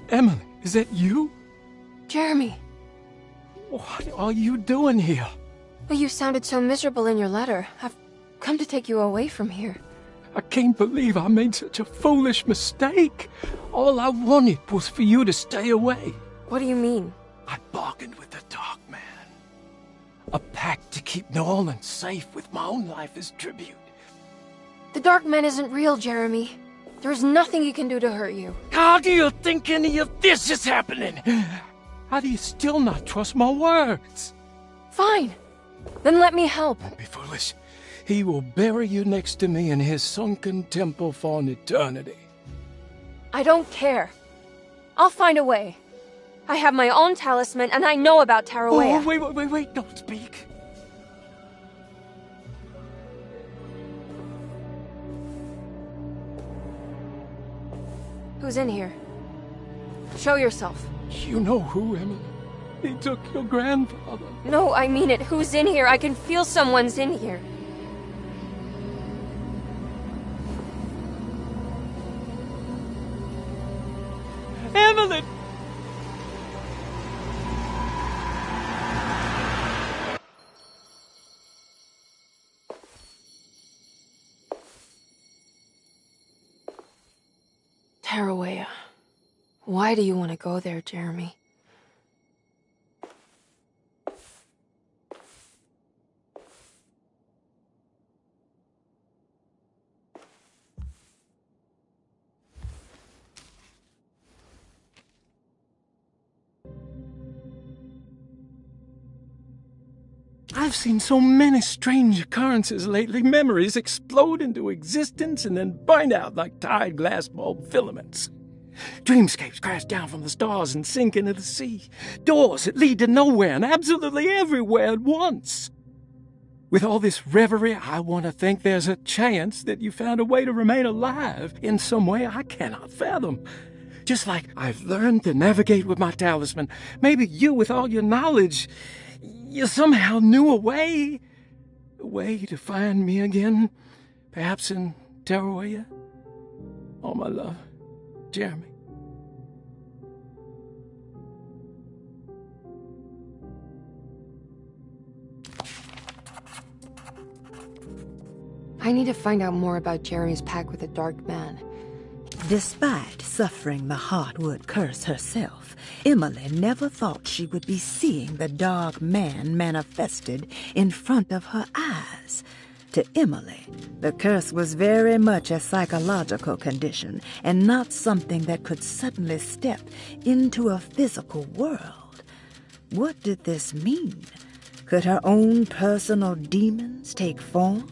Emily, is that you? Jeremy. What are you doing here? Well, you sounded so miserable in your letter. I've come to take you away from here. I can't believe I made such a foolish mistake. All I wanted was for you to stay away. What do you mean? I bargained with the Dark Man. A pact to keep New Orleans safe with my own life as tribute. The Dark Man isn't real, Jeremy. There is nothing he can do to hurt you. How do you think any of this is happening? How do you still not trust my words? Fine. Then let me help. Don't be foolish. He will bury you next to me in his sunken temple for an eternity. I don't care. I'll find a way. I have my own talisman, and I know about Tarawea. Oh, wait, don't speak. Who's in here? Show yourself. You know who, Emily. He took your grandfather. No, I mean it. Who's in here? I can feel someone's in here. Emily! Tarawea. Why do you want to go there, Jeremy? I've seen so many strange occurrences lately. Memories explode into existence and then burn out like tired glass bulb filaments. Dreamscapes crash down from the stars and sink into the sea. Doors that lead to nowhere and absolutely everywhere at once. With all this reverie, I want to think there's a chance that you found a way to remain alive in some way I cannot fathom. Just like I've learned to navigate with my talisman, maybe you, with all your knowledge, you somehow knew a way to find me again, perhaps in Tarawea. Oh, my love, Jeremy. I need to find out more about Jeremy's pact with the Dark Man. Despite suffering the Heartwood curse herself, Emily never thought she would be seeing the Dark Man manifested in front of her eyes. To Emily, the curse was very much a psychological condition and not something that could suddenly step into a physical world. What did this mean? Could her own personal demons take form?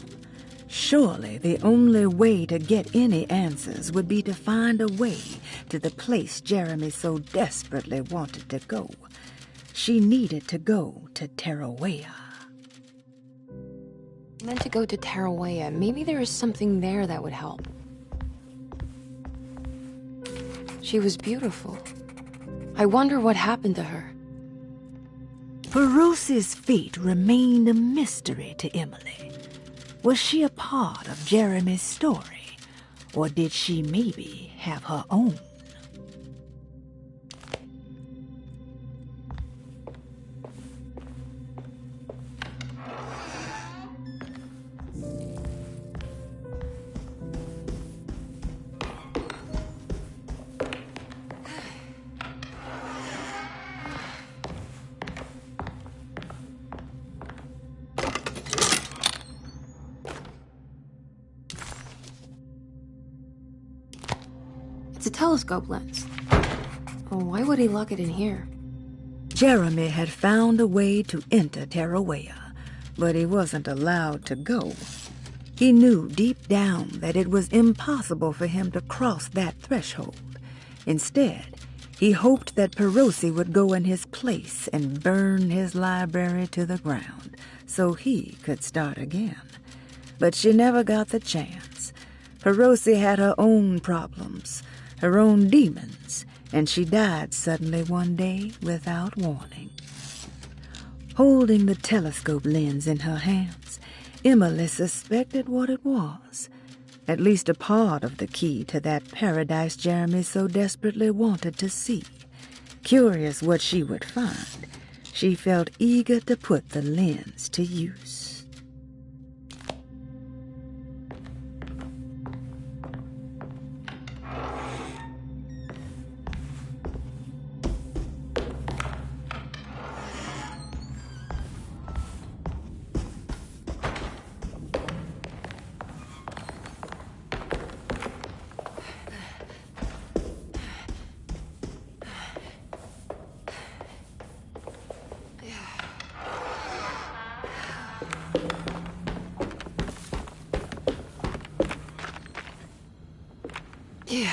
Surely the only way to get any answers would be to find a way to the place Jeremy so desperately wanted to go. She needed to go to Tarawea. Meant to go to Tarawea. Maybe there is something there that would help. She was beautiful. I wonder what happened to her. Perusi's fate remained a mystery to Emily. Was she a part of Jeremy's story, or did she maybe have her own? It's a telescope lens. Well, why would he lock it in here? Jeremy had found a way to enter Tarawea, but he wasn't allowed to go. He knew deep down that it was impossible for him to cross that threshold. Instead, he hoped that Perosi would go in his place and burn his library to the ground so he could start again. But she never got the chance. Perosi had her own problems, her own demons, and she died suddenly one day without warning. Holding the telescope lens in her hands, Emily suspected what it was. At least a part of the key to that paradise Jeremy so desperately wanted to see. Curious what she would find, she felt eager to put the lens to use. Yeah.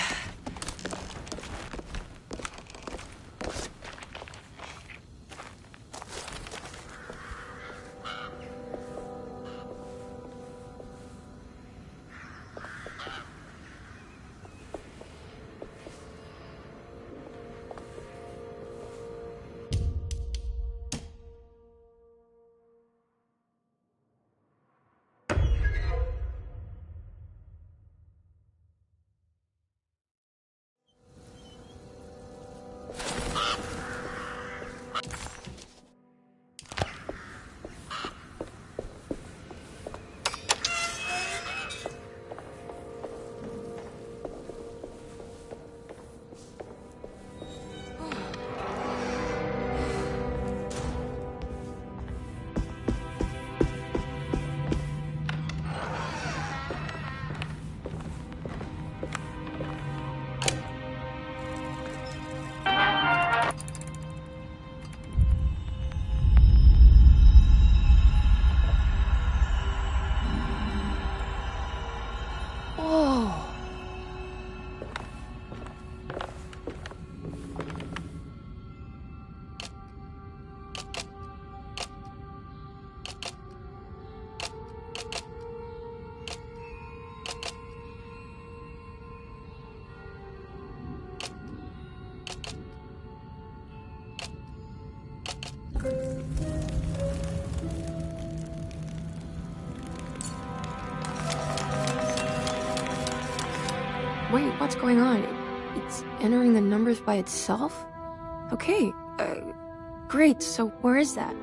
Wait, what's going on? It's entering the numbers by itself? Okay, great, so where is that?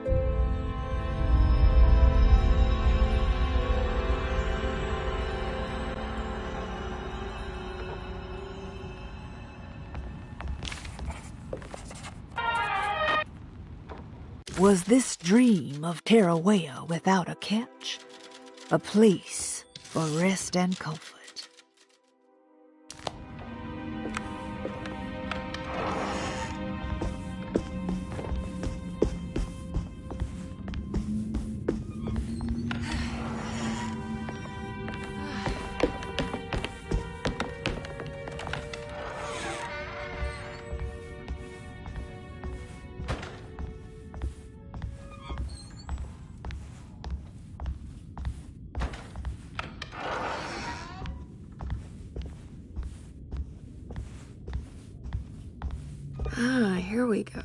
Was this dream of Tarawea without a catch? A place for rest and comfort. Ah, here we go.